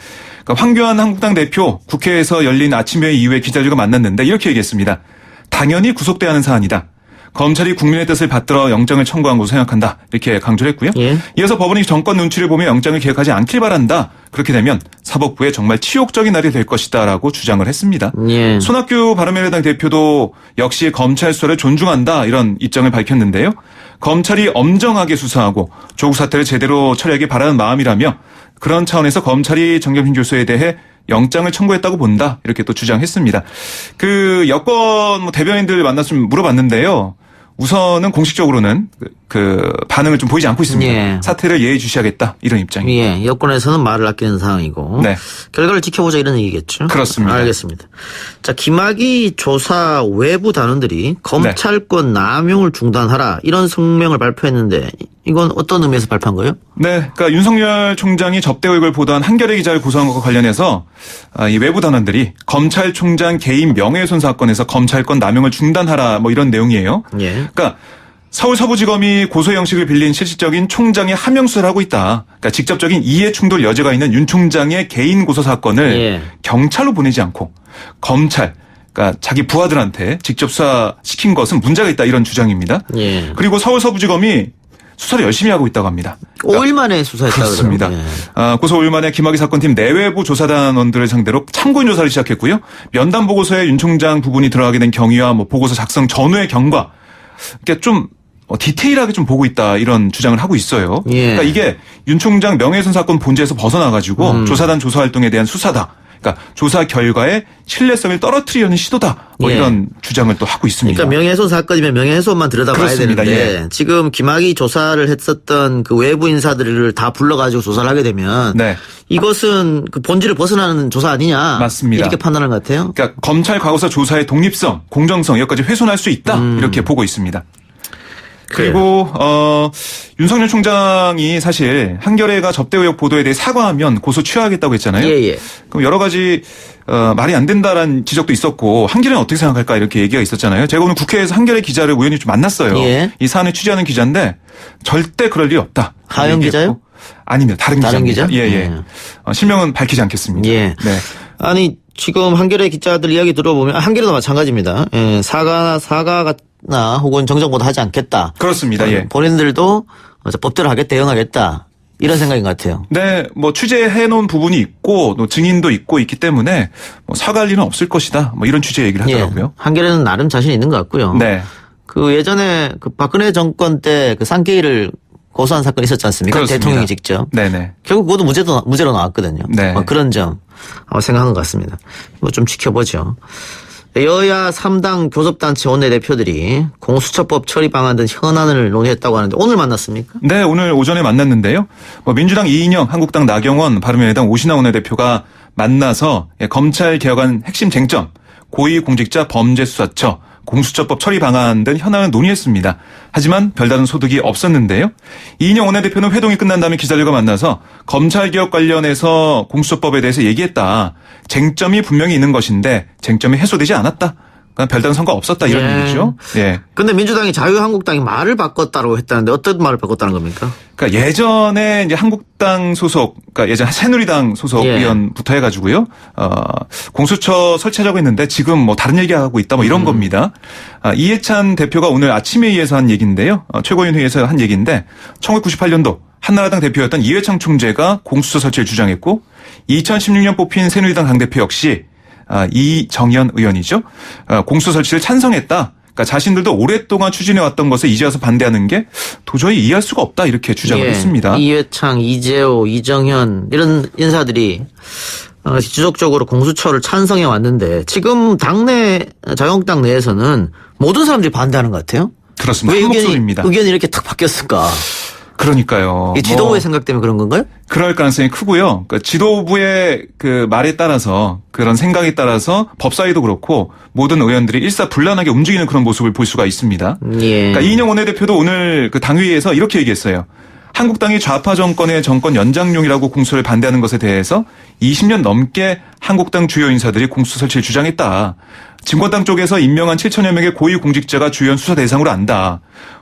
그러니까 황교안 한국당 대표 국회에서 열린 아침회 이후에 기자들과 만났는데 이렇게 얘기했습니다. 당연히 구속돼야 하는 사안이다. 검찰이 국민의 뜻을 받들어 영장을 청구한 것으로 생각한다. 이렇게 강조를 했고요. 예. 이어서 법원이 정권 눈치를 보며 영장을 기각하지 않길 바란다. 그렇게 되면 사법부에 정말 치욕적인 날이 될 것이다 라고 주장을 했습니다. 예. 손학규 바른미래당 대표도 역시 검찰 수사를 존중한다 이런 입장을 밝혔는데요. 검찰이 엄정하게 수사하고 조국 사태를 제대로 처리하길 바라는 마음이라며 그런 차원에서 검찰이 정경심 교수에 대해 영장을 청구했다고 본다. 이렇게 또 주장했습니다. 그 여권 대변인들 만나서 물어봤는데요. 우선은 공식적으로는 그 반응을 좀 보이지 않고 있습니다. 예. 사태를 예의주시하겠다. 이런 입장입니다. 예, 여권에서는 말을 아끼는 상황이고 네. 결과를 지켜보자 이런 얘기겠죠. 그렇습니다. 알겠습니다. 자, 김학의 조사 외부 단원들이 검찰권 남용을 중단하라 이런 성명을 발표했는데 이건 어떤 의미에서 발표한 거예요? 네, 그러니까 윤석열 총장이 접대 의혹을 보도한 한겨레 기자를 고소한 것과 관련해서 이 외부 단원들이 검찰총장 개인 명예훼손 사건에서 검찰권 남용을 중단하라 뭐 이런 내용이에요. 예. 그러니까 서울 서부지검이 고소 형식을 빌린 실질적인 총장의 하명 수사를 하고 있다. 그러니까 직접적인 이해 충돌 여지가 있는 윤 총장의 개인 고소 사건을 예. 경찰로 보내지 않고 검찰, 그러니까 자기 부하들한테 직접 수사시킨 것은 문제가 있다 이런 주장입니다. 예. 그리고 서울 서부지검이 수사를 열심히 하고 있다고 합니다. 5일 만에 수사했다고 그렇습니다. 그러더라고요. 고소 5일 만에 김학의 사건팀 내외부 조사단원들을 상대로 참고인 조사를 시작했고요. 면담 보고서에 윤 총장 부분이 들어가게 된 경위와 뭐 보고서 작성 전후의 경과, 그러니까 좀 디테일하게 좀 보고 있다 이런 주장을 하고 있어요. 예. 그러니까 이게 윤 총장 명예훼손 사건 본질에서 벗어나가지고 조사단 조사 활동에 대한 수사다. 그러니까 조사 결과의 신뢰성을 떨어뜨리려는 시도다. 뭐 예. 이런 주장을 또 하고 있습니다. 그러니까 명예훼손 사건이면 명예훼손만 들여다봐야 그렇습니다. 되는데 예. 지금 김학의 조사를 했었던 그 외부 인사들을 다 불러가지고 조사를 하게 되면 네. 이것은 그 본질을 벗어나는 조사 아니냐. 맞습니다. 이렇게 판단하는 것 같아요. 그러니까 검찰 과거사 조사의 독립성, 공정성 여기까지 훼손할 수 있다. 이렇게 보고 있습니다. 그리고 윤석열 총장이 사실 한겨레가 접대 의혹 보도에 대해 사과하면 고소 취하하겠다고 했잖아요. 예. 그럼 여러 가지 말이 안 된다라는 지적도 있었고 한겨레는 어떻게 생각할까 이렇게 얘기가 있었잖아요. 제가 오늘 국회에서 한겨레 기자를 우연히 좀 만났어요. 예. 이 사안을 취재하는 기자인데 절대 그럴 리 없다. 하영 기자요? 아닙니다. 다른 기자입니다. 기자? 예. 실명은 밝히지 않겠습니다. 예. 네. 아니 지금 한겨레 기자들 이야기 들어보면 한겨레도 마찬가지입니다. 예, 사과나 혹은 정정보도 하지 않겠다. 그렇습니다. 예. 본인들도 법대로 하겠다, 대응하겠다. 이런 생각인 것 같아요. 네, 뭐 취재해 놓은 부분이 있고 또 증인도 있고 있기 때문에 뭐 사과할 일은 없을 것이다. 뭐 이런 취재 얘기를 하더라고요. 한겨레는 나름 자신 있는 것 같고요. 네. 그 예전에 그 박근혜 정권 때 그 쌍케이를 고소한 사건이 있었지 않습니까? 그렇습니다. 대통령이 직접. 네네. 결국 그것도 무죄로 나왔거든요. 네. 뭐 그런 점 생각한 것 같습니다. 뭐 좀 지켜보죠. 여야 3당 교섭단체 원내대표들이 공수처법 처리 방안 등 현안을 논의했다고 하는데 오늘 만났습니까? 네, 오늘 오전에 만났는데요. 민주당 이인영, 한국당 나경원, 바른미래당 오신환 원내대표가 만나서 검찰 개혁안 핵심 쟁점, 고위공직자 범죄수사처, 공수처법 처리 방안 등 현안을 논의했습니다. 하지만 별다른 소득이 없었는데요. 이인영 원내대표는 회동이 끝난 다음에 기자들과 만나서 검찰개혁 관련해서 공수처법에 대해서 얘기했다. 쟁점이 분명히 있는 것인데 쟁점이 해소되지 않았다. 그러니까 별다른 성과 없었다 이런 얘기죠. 예. 근데 민주당이 자유한국당이 말을 바꿨다고 했다는데 어떤 말을 바꿨다는 겁니까? 그러니까 예전에 이제 한국당 소속, 그러니까 예전 새누리당 소속 의원부터 해가지고요. 공수처 설치하자고 했는데 지금 뭐 다른 얘기하고 있다 뭐 이런 겁니다. 이해찬 대표가 오늘 아침 회의에서 한 얘기인데요. 최고위원 회의에서 한 얘기인데 1998년도 한나라당 대표였던 이회창 총재가 공수처 설치를 주장했고 2016년 뽑힌 새누리당 당대표 역시 이정현 의원이죠. 공수처 설치를 찬성했다. 그러니까 자신들도 오랫동안 추진해왔던 것을 이제 와서 반대하는 게 도저히 이해할 수가 없다 이렇게 주장을 했습니다. 이회창, 이재호, 이정현 이런 인사들이 지속적으로 공수처를 찬성해 왔는데 지금 당내 자유한국당 내에서는 모든 사람들이 반대하는 것 같아요. 그렇습니다. 왜 한 목소리입니다. 의견이 이렇게 탁 바뀌었을까? 그러니까요. 이 지도부의 생각 때문에 그런 건가요? 그럴 가능성이 크고요. 그러니까 지도부의 그 말에 따라서 그런 생각에 따라서 법사위도 그렇고 모든 의원들이 일사불란하게 움직이는 그런 모습을 볼 수가 있습니다. 예. 그러니까 이인영 원내대표도 오늘 그 당회의에서 이렇게 얘기했어요. 한국당이 좌파 정권의 정권 연장용이라고 공수처를 반대하는 것에 대해서 20년 넘게 한국당 주요 인사들이 공수처 설치를 주장했다. 집권당 쪽에서 임명한 7천여 명의 고위 공직자가 주요한 수사 대상으로 안다.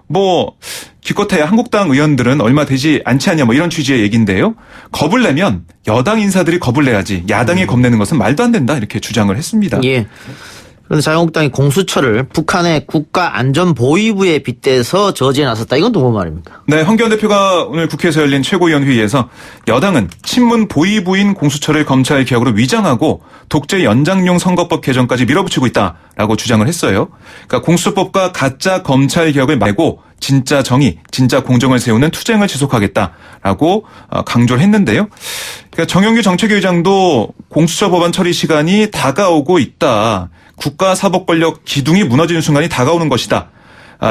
뭐 기껏해야 한국당 의원들은 얼마 되지 않지 않냐 뭐 이런 취지의 얘기인데요. 겁을 내면 여당 인사들이 겁을 내야지 야당이 겁내는 것은 말도 안 된다 이렇게 주장을 했습니다. 예. 그런데 자유한국당이 공수처를 북한의 국가안전보위부에 빗대서 저지해 나섰다. 이건 또 뭐 말입니까? 네, 황교안 대표가 오늘 국회에서 열린 최고위원 회의에서 여당은 친문 보위부인 공수처를 검찰 개혁으로 위장하고 독재 연장용 선거법 개정까지 밀어붙이고 있다라고 주장을 했어요. 그러니까 공수처법과 가짜 검찰 개혁을 말고 진짜 정의, 진짜 공정을 세우는 투쟁을 지속하겠다라고 강조를 했는데요. 그러니까 정영규 정책위 의장도 공수처 법안 처리 시간이 다가오고 있다. 국가사법권력 기둥이 무너지는 순간이 다가오는 것이다.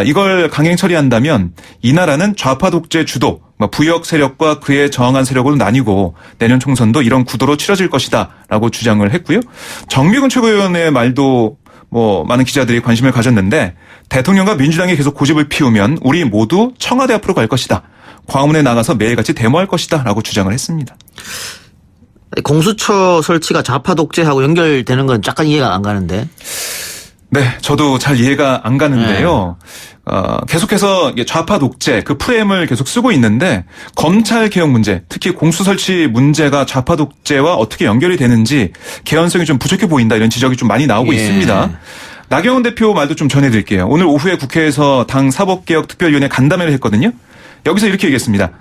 이걸 강행 처리한다면 이 나라는 좌파 독재 주도, 부역 세력과 그에 저항한 세력으로 나뉘고 내년 총선도 이런 구도로 치러질 것이다 라고 주장을 했고요. 정미근 최고위원의 말도 뭐 많은 기자들이 관심을 가졌는데 대통령과 민주당이 계속 고집을 피우면 우리 모두 청와대 앞으로 갈 것이다. 광화문에 나가서 매일같이 데모할 것이다 라고 주장을 했습니다. 공수처 설치가 좌파 독재하고 연결되는 건 약간 이해가 안 가는데. 네, 저도 잘 이해가 안 가는데요. 계속해서 좌파 독재 그 프레임을 계속 쓰고 있는데 검찰 개혁 문제, 특히 공수 설치 문제가 좌파 독재와 어떻게 연결이 되는지 개연성이 좀 부족해 보인다 이런 지적이 좀 많이 나오고 있습니다. 나경원 대표 말도 좀 전해드릴게요. 오늘 오후에 국회에서 당 사법개혁특별위원회 간담회를 했거든요. 여기서 이렇게 얘기했습니다.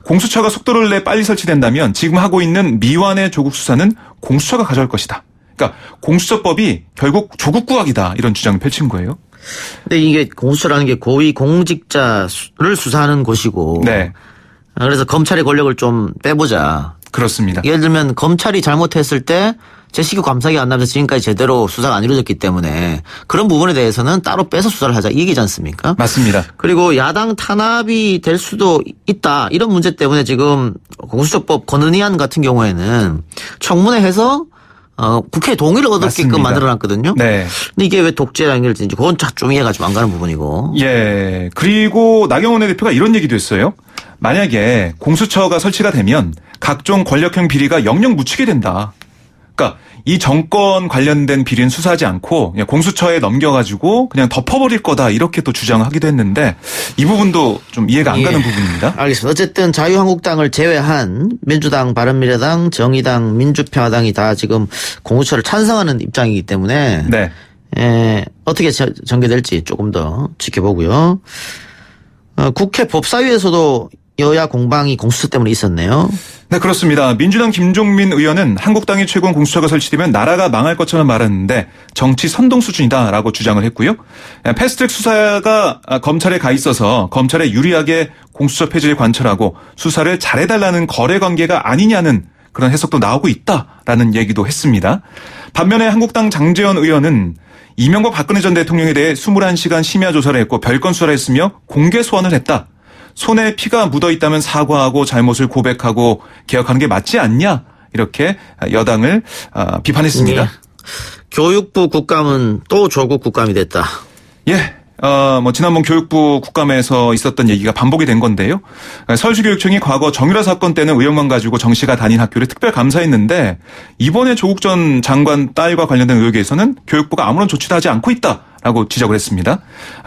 공수처가 속도를 내 빨리 설치된다면 지금 하고 있는 미완의 조국 수사는 공수처가 가져올 것이다. 그러니까 공수처법이 결국 조국 구하기다 이런 주장을 펼친 거예요. 근데 이게 공수처라는 게 고위 공직자를 수사하는 곳이고. 네. 그래서 검찰의 권력을 좀 빼보자. 그렇습니다. 예를 들면 검찰이 잘못했을 때 제식구 감사기 안 나면서 지금까지 제대로 수사가 안 이루어졌기 때문에 그런 부분에 대해서는 따로 빼서 수사를 하자 이 얘기지 않습니까? 맞습니다. 그리고 야당 탄압이 될 수도 있다. 이런 문제 때문에 지금 공수처법 건의안 같은 경우에는 청문회 해서 국회 동의를 얻었게끔 만들어놨거든요. 네. 근데 이게 왜 독재랑 연결되는지 그건 좀 이해가 좀 안 가는 부분이고. 예. 그리고 나경원 대표가 이런 얘기도 했어요. 만약에 공수처가 설치가 되면 각종 권력형 비리가 영영 묻히게 된다. 그러니까 이 정권 관련된 비리는 수사하지 않고 그냥 공수처에 넘겨가지고 그냥 덮어버릴 거다 이렇게 또 주장을 하기도 했는데 이 부분도 좀 이해가 안 가는 부분입니다. 알겠습니다. 어쨌든 자유한국당을 제외한 민주당, 바른미래당, 정의당, 민주평화당이 다 지금 공수처를 찬성하는 입장이기 때문에 네. 어떻게 전개될지 조금 더 지켜보고요. 국회 법사위에서도 여야 공방이 공수처 때문에 있었네요. 네, 그렇습니다. 민주당 김종민 의원은 한국당이 최고인 공수처가 설치되면 나라가 망할 것처럼 말하는데 정치 선동 수준이다라고 주장을 했고요. 패스트트랙 수사가 검찰에 가 있어서 검찰에 유리하게 공수처 폐지를 관철하고 수사를 잘해달라는 거래 관계가 아니냐는 그런 해석도 나오고 있다라는 얘기도 했습니다. 반면에 한국당 장제원 의원은 이명박 박근혜 전 대통령에 대해 21시간 심야 조사를 했고 별건 수사를 했으며 공개 소환을 했다. 손에 피가 묻어 있다면 사과하고 잘못을 고백하고 개혁하는 게 맞지 않냐 이렇게 여당을 비판했습니다. 네. 교육부 국감은 또 조국 국감이 됐다. 예. 지난번 교육부 국감에서 있었던 얘기가 반복이 된 건데요. 서울시교육청이 과거 정유라 사건 때는 의혹만 가지고 정 씨가 다닌 학교를 특별 감사했는데 이번에 조국 전 장관 딸과 관련된 의혹에서는 교육부가 아무런 조치도 하지 않고 있다라고 지적을 했습니다.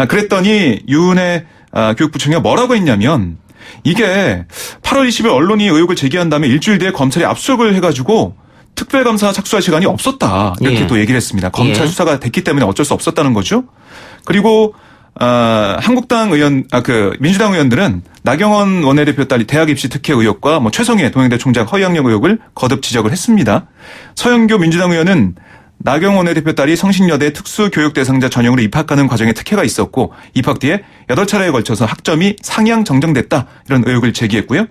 그랬더니 유은혜 교육부총리가 뭐라고 했냐면 이게 8월 20일 언론이 의혹을 제기한 다음에 일주일 뒤에 검찰이 압수수색을 해가지고 특별감사 착수할 시간이 없었다. 이렇게 또 얘기를 했습니다. 검찰 수사가 됐기 때문에 어쩔 수 없었다는 거죠. 그리고 한국당 의원, 민주당 의원들은 나경원 원내대표 딸이 대학 입시 특혜 의혹과 최성해 동행대 총장 허위학력 의혹을 거듭 지적을 했습니다. 서영교 민주당 의원은 나경원 원내대표 딸이 성신여대 특수교육 대상자 전형으로 입학하는 과정에 특혜가 있었고 입학 뒤에 8차례에 걸쳐서 학점이 상향 정정됐다. 이런 의혹을 제기했고요.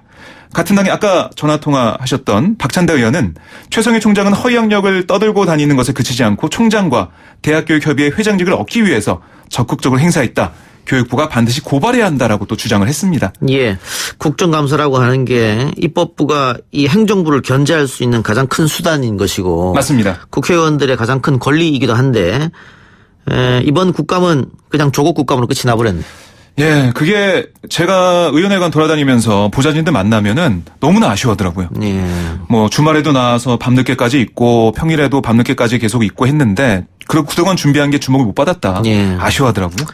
같은 당에 아까 전화통화하셨던 박찬대 의원은 최성해 총장은 허위학력을 떠들고 다니는 것에 그치지 않고 총장과 대학교육협의회 회장직을 얻기 위해서 적극적으로 행사했다. 교육부가 반드시 고발해야 한다라고 또 주장을 했습니다. 예. 국정감사라고 하는 게 입법부가 이 행정부를 견제할 수 있는 가장 큰 수단인 것이고. 맞습니다. 국회의원들의 가장 큰 권리이기도 한데, 이번 국감은 그냥 조국 국감으로 끝이 나버렸네. 예, 그게 제가 의원회관 돌아다니면서 보좌진들 만나면은 너무나 아쉬워하더라고요. 예. 뭐 주말에도 나와서 밤늦게까지 있고 평일에도 밤늦게까지 계속 있고 했는데 그동안 준비한 게 주목을 못 받았다. 예. 아쉬워하더라고요.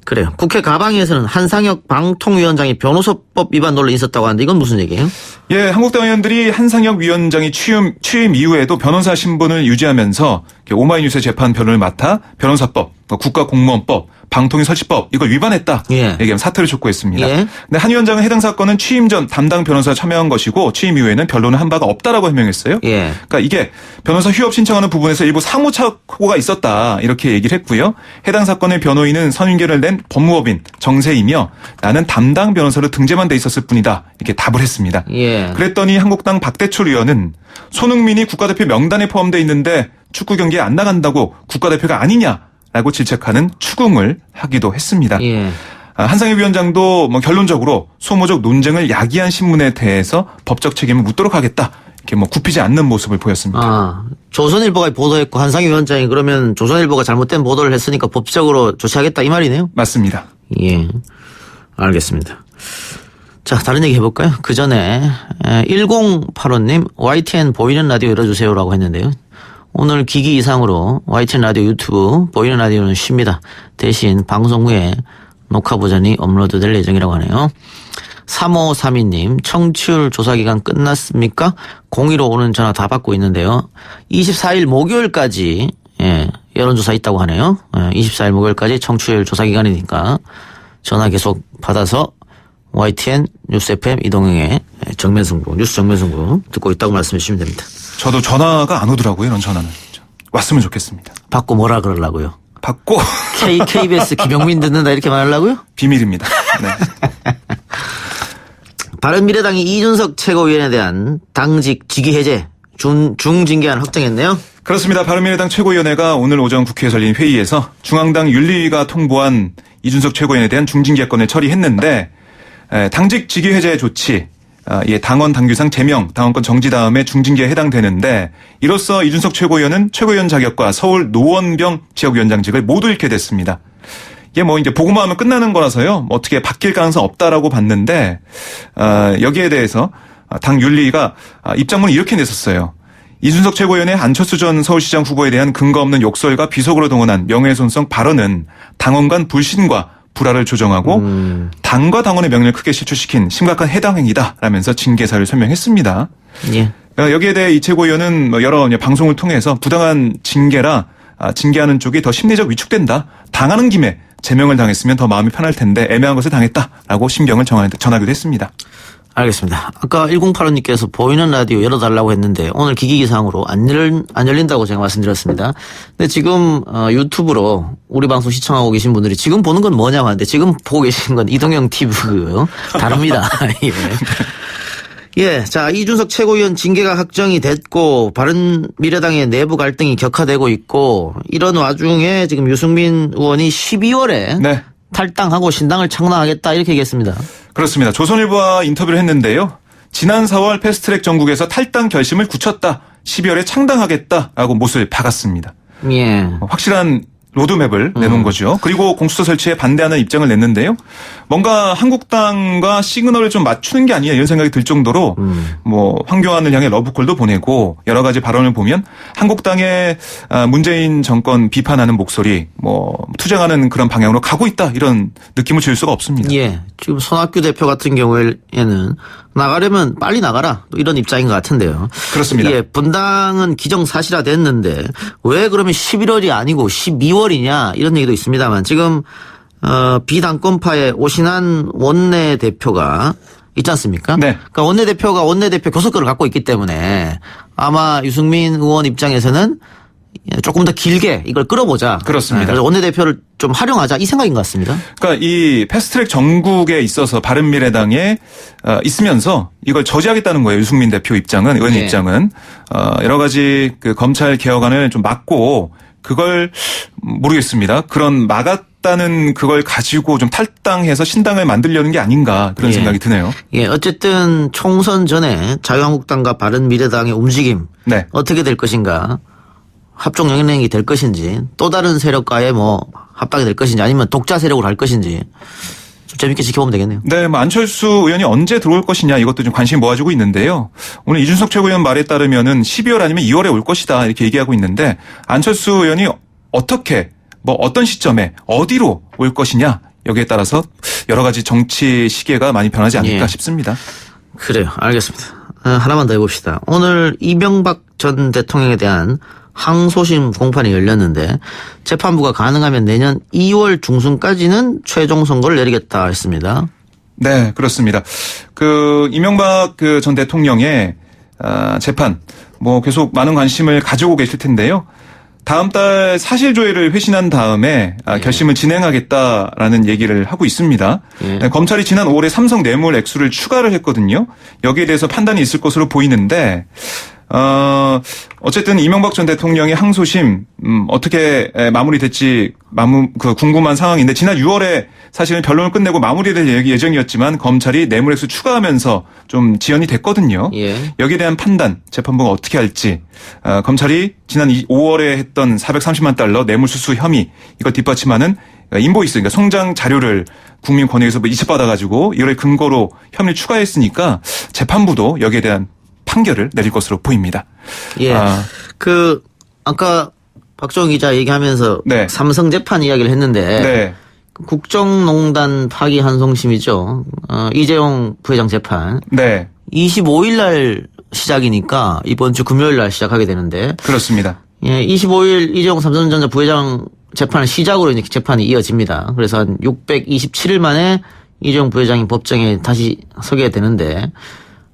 그래요. 국회 가방에서는 한상혁 방통위원장이 변호사법 위반 논란이 있었다고 하는데 이건 무슨 얘기예요? 예, 한국당 의원들이 한상혁 위원장이 취임 이후에도 변호사 신분을 유지하면서 오마이뉴스의 재판 변호를 맡아 변호사법, 국가공무원법, 방통위 설치법 이걸 위반했다. 예. 얘기하면 사퇴를 촉구했습니다. 예. 근데 한 위원장은 해당 사건은 취임 전 담당 변호사가 참여한 것이고 취임 이후에는 변론을 한 바가 없다라고 해명했어요. 예. 그러니까 이게 변호사 휴업 신청하는 부분에서 일부 사무착오가 있었다 이렇게 얘기를 했고요. 해당 사건의 변호인은 선임계를 낸 법무법인 정세이며 나는 담당 변호사로 등재만 돼 있었을 뿐이다 이렇게 답을 했습니다. 예. 그랬더니 한국당 박대출 의원은 손흥민이 국가대표 명단에 포함되어 있는데 축구 경기에 안 나간다고 국가대표가 아니냐라고 질책하는 추궁을 하기도 했습니다. 예. 한상혁 위원장도 뭐 결론적으로 소모적 논쟁을 야기한 신문에 대해서 법적 책임을 묻도록 하겠다. 이렇게 뭐 굽히지 않는 모습을 보였습니다. 아, 조선일보가 보도했고 한상혁 위원장이 그러면 조선일보가 잘못된 보도를 했으니까 법적으로 조치하겠다 이 말이네요? 맞습니다. 예. 알겠습니다. 자, 다른 얘기 해볼까요? 그 전에 1085님 YTN 보이는 라디오 열어주세요라고 했는데요. 오늘 기기 이상으로 YTN 라디오 유튜브 보이는 라디오는 쉽니다. 대신 방송 후에 녹화 버전이 업로드될 예정이라고 하네요. 3532님 청취율 조사기간 끝났습니까? 02로 오는 전화 다 받고 있는데요. 24일 목요일까지 여론조사 있다고 하네요. 24일 목요일까지 청취율 조사기간이니까 전화 계속 받아서 YTN 뉴스 FM 이동형의 정면승부 뉴스 정면승부 듣고 있다고 말씀해 주시면 됩니다. 저도 전화가 안 오더라고요. 이런 전화는. 왔으면 좋겠습니다. 받고 뭐라 그러려고요? 받고 KBS 김용민 듣는다 이렇게 말하려고요? 비밀입니다. 네. 바른미래당이 이준석 최고위원에 대한 당직 직위 해제 중징계안 확정했네요. 그렇습니다. 바른미래당 최고위원회가 오늘 오전 국회에서 열린 회의에서 중앙당 윤리위가 통보한 이준석 최고위원에 대한 중징계건을 처리했는데 당직 직위 해제 조치 당원 당규상 제명, 당원권 정지 다음에 중징계에 해당되는데 이로써 이준석 최고위원은 최고위원 자격과 서울 노원병 지역위원장직을 모두 잃게 됐습니다. 이게 뭐 이제 보고만 하면 끝나는 거라서요. 뭐 어떻게 바뀔 가능성 없다라고 봤는데 여기에 대해서 당 윤리위가 입장문을 이렇게 냈었어요. 이준석 최고위원의 안철수 전 서울시장 후보에 대한 근거 없는 욕설과 비속어로 동원한 명예훼손성 발언은 당원 간 불신과 불화를 조정하고 당과 당원의 명예를 크게 실추시킨 심각한 해당 행위다라면서 징계사를 설명했습니다. 예. 여기에 대해 이 최고위원은 여러 방송을 통해서 부당한 징계라 징계하는 쪽이 더 심리적 위축된다. 당하는 김에 제명을 당했으면 더 마음이 편할 텐데 애매한 것을 당했다라고 심경을 전하기도 했습니다. 알겠습니다. 아까 1085님께서 보이는 라디오 열어달라고 했는데 오늘 기기기상으로 안 열린다고 제가 말씀드렸습니다. 근데 지금 유튜브로 우리 방송 시청하고 계신 분들이 지금 보는 건 뭐냐고 하는데 지금 보고 계신 건 이동형 TV고요. 다릅니다. 예. 예, 자, 이준석 최고위원 징계가 확정이 됐고 바른미래당의 내부 갈등이 격화되고 있고 이런 와중에 지금 유승민 의원이 12월에 네. 탈당하고 신당을 창당하겠다 이렇게 얘기했습니다. 그렇습니다. 조선일보와 인터뷰를 했는데요. 지난 4월 패스트트랙 전국에서 탈당 결심을 굳혔다. 12월에 창당하겠다라고 못을 박았습니다. 예. 확실한 로드맵을 내놓은 거죠. 그리고 공수처 설치에 반대하는 입장을 냈는데요. 뭔가 한국당과 시그널을 좀 맞추는 게 아니냐 이런 생각이 들 정도로 뭐 황교안을 향해 러브콜도 보내고 여러 가지 발언을 보면 한국당의 문재인 정권 비판하는 목소리 뭐 투쟁하는 그런 방향으로 가고 있다 이런 느낌을 줄 수가 없습니다. 예. 지금 손학규 대표 같은 경우에는 나가려면 빨리 나가라 이런 입장인 것 같은데요. 그렇습니다. 예, 분당은 기정사실화 됐는데 왜 그러면 11월이 아니고 12월이냐 이런 얘기도 있습니다만 지금 비당권파의 오신환 원내대표가 있지 않습니까? 네. 그러니까 원내대표가 원내대표 교섭권을 갖고 있기 때문에 아마 유승민 의원 입장에서는 조금 더 길게 이걸 끌어보자. 그렇습니다. 그래서 원내대표를 좀 활용하자 이 생각인 것 같습니다. 그러니까 이 패스트트랙 전국에 있어서 바른미래당에 있으면서 이걸 저지하겠다는 거예요. 유승민 대표 입장은 의원 입장은 여러 가지 그 검찰 개혁안을 좀 막고 그걸 모르겠습니다. 그런 막았다 했다는 그걸 가지고 좀 탈당해서 신당을 만들려는 게 아닌가 그런 생각이 드네요. 예, 어쨌든 총선 전에 자유한국당과 바른미래당의 움직임 네. 어떻게 될 것인가, 합종 연맹이 될 것인지, 또 다른 세력과의 뭐 합당이 될 것인지, 아니면 독자 세력으로 할 것인지 좀 재밌게 지켜보면 되겠네요. 네, 뭐 안철수 의원이 언제 들어올 것이냐 이것도 좀 관심 모아주고 있는데요. 오늘 이준석 최고위원 말에 따르면은 12월 아니면 2월에 올 것이다 이렇게 얘기하고 있는데 안철수 의원이 어떻게 뭐 어떤 시점에 어디로 올 것이냐 여기에 따라서 여러 가지 정치 시계가 많이 변하지 않을까 싶습니다. 그래요. 알겠습니다. 하나만 더 해봅시다. 오늘 이명박 전 대통령에 대한 항소심 공판이 열렸는데 재판부가 가능하면 내년 2월 중순까지는 최종 선고를 내리겠다 했습니다. 네, 그렇습니다. 이명박 전 대통령의 재판 뭐 계속 많은 관심을 가지고 계실 텐데요. 다음 달 사실조회를 회신한 다음에 결심을 진행하겠다라는 얘기를 하고 있습니다. 검찰이 지난 5월에 삼성 뇌물 액수를 추가를 했거든요. 여기에 대해서 판단이 있을 것으로 보이는데 어쨌든 이명박 전 대통령의 항소심 어떻게 마무리될지 궁금한 상황인데 지난 6월에 사실은 변론을 끝내고 마무리될 예정이었지만 검찰이 뇌물 액수 추가하면서 좀 지연이 됐거든요. 예. 여기에 대한 판단 재판부가 어떻게 할지 검찰이 지난 5월에 했던 430만 달러 뇌물수수 혐의 이걸 뒷받침하는 인보이스 그러니까 송장 자료를 국민권익에서 이첩받아가지고 이걸 근거로 혐의를 추가했으니까 재판부도 여기에 대한 판결을 내릴 것으로 보입니다. 예. 아까 박정희 기자 얘기하면서 네. 삼성 재판 이야기를 했는데 네. 국정농단 파기 한송심이죠. 이재용 부회장 재판. 네. 25일 날 시작이니까 이번 주 금요일 날 시작하게 되는데. 그렇습니다. 예, 25일 이재용 삼성전자 부회장 재판을 시작으로 이제 재판이 이어집니다. 그래서 한 627일 만에 이재용 부회장이 법정에 다시 서게 되는데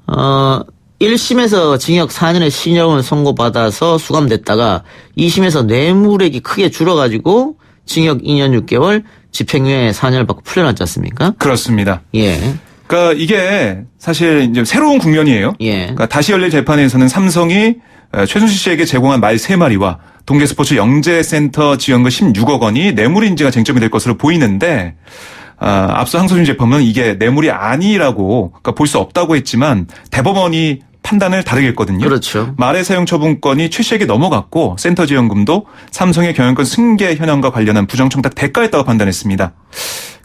1심에서 징역 4년의 신형을 선고받아서 수감됐다가 2심에서 뇌물액이 크게 줄어가지고 징역 2년 6개월, 집행유예 4년을 받고 풀려났지 않습니까? 그렇습니다. 예. 그러니까 이게 사실 이제 새로운 국면이에요. 예. 그러니까 다시 열릴 재판에서는 삼성이 최순실 씨에게 제공한 말 3마리와 동계스포츠 영재센터 지원금 16억 원이 뇌물인지가 쟁점이 될 것으로 보이는데 앞서 항소심 재판은 이게 뇌물이 아니라고 그러니까 볼 수 없다고 했지만 대법원이 판단을 다르게 했거든요. 그렇죠. 말의 사용 처분권이 최 씨에게 넘어갔고 센터 지원금도 삼성의 경영권 승계 현황과 관련한 부정청탁 대가였다고 판단했습니다.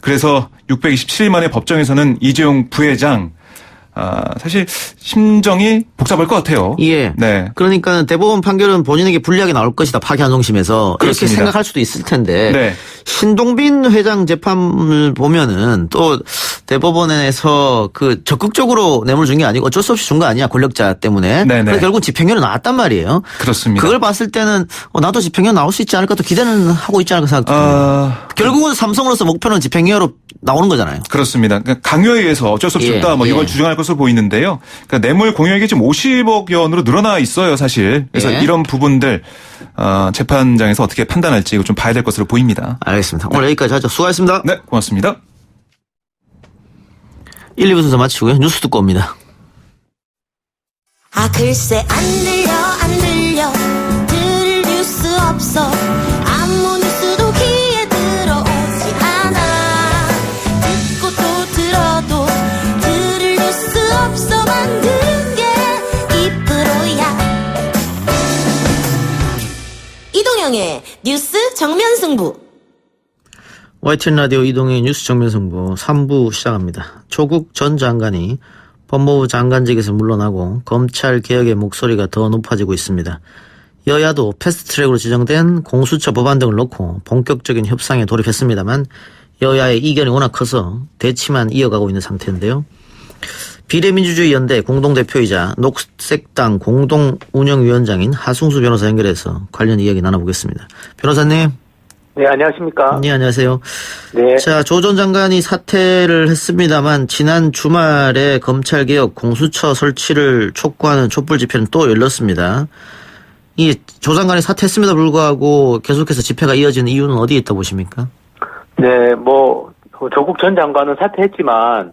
그래서 627일 만에 법정에서는 이재용 부회장 사실 심정이 복잡할 것 같아요. 예. 네. 그러니까 대법원 판결은 본인에게 불리하게 나올 것이다. 파기환송심에서. 그렇습니다. 이렇게 생각할 수도 있을 텐데. 네. 신동빈 회장 재판을 보면은 또 대법원에서 적극적으로 뇌물 준 게 아니고 어쩔 수 없이 준 거 아니야. 권력자 때문에. 네네. 그래서 결국 집행유예 나왔단 말이에요. 그렇습니다. 그걸 봤을 때는 나도 집행유예 나올 수 있지 않을까 또 기대는 하고 있지 않을까 생각합니다. 결국은 삼성으로서 목표는 집행유예로 나오는 거잖아요. 그렇습니다. 그러니까 강요에 의해서 어쩔 수 없이 줬다 이걸 주장할 것으로 보이는데요. 그러니까 뇌물 공여액이 지금 50억 원으로 늘어나 있어요, 사실. 그래서 이런 부분들 재판장에서 어떻게 판단할지 이거 좀 봐야 될 것으로 보입니다. 알겠습니다. 오늘 여기까지 하죠. 수고하셨습니다. 네, 고맙습니다. 1, 2부 순서 마치고요. 뉴스 듣고 옵니다. 글쎄 안 들려 들을 뉴스 없어 아무 뉴스도 귀에 들어오지 않아 듣고 또 들어도 들을 뉴스 없어 만든 게 이 프로야 이동영의 뉴스 정면 승부 YTN 라디오 이동의 뉴스 정면 승부 3부 시작합니다. 조국 전 장관이 법무부 장관직에서 물러나고 검찰 개혁의 목소리가 더 높아지고 있습니다. 여야도 패스트트랙으로 지정된 공수처 법안 등을 놓고 본격적인 협상에 돌입했습니다만 여야의 이견이 워낙 커서 대치만 이어가고 있는 상태인데요. 비례민주주의 연대 공동대표이자 녹색당 공동운영위원장인 하승수 변호사 연결해서 관련 이야기 나눠보겠습니다. 변호사님. 네, 안녕하십니까? 네, 안녕하세요. 네. 자, 조 전 장관이 사퇴를 했습니다만 지난 주말에 검찰개혁 공수처 설치를 촉구하는 촛불 집회는 또 열렸습니다. 이 조 장관이 사퇴했음에도 불구하고 계속해서 집회가 이어지는 이유는 어디에 있다고 보십니까? 네, 조국 전 장관은 사퇴했지만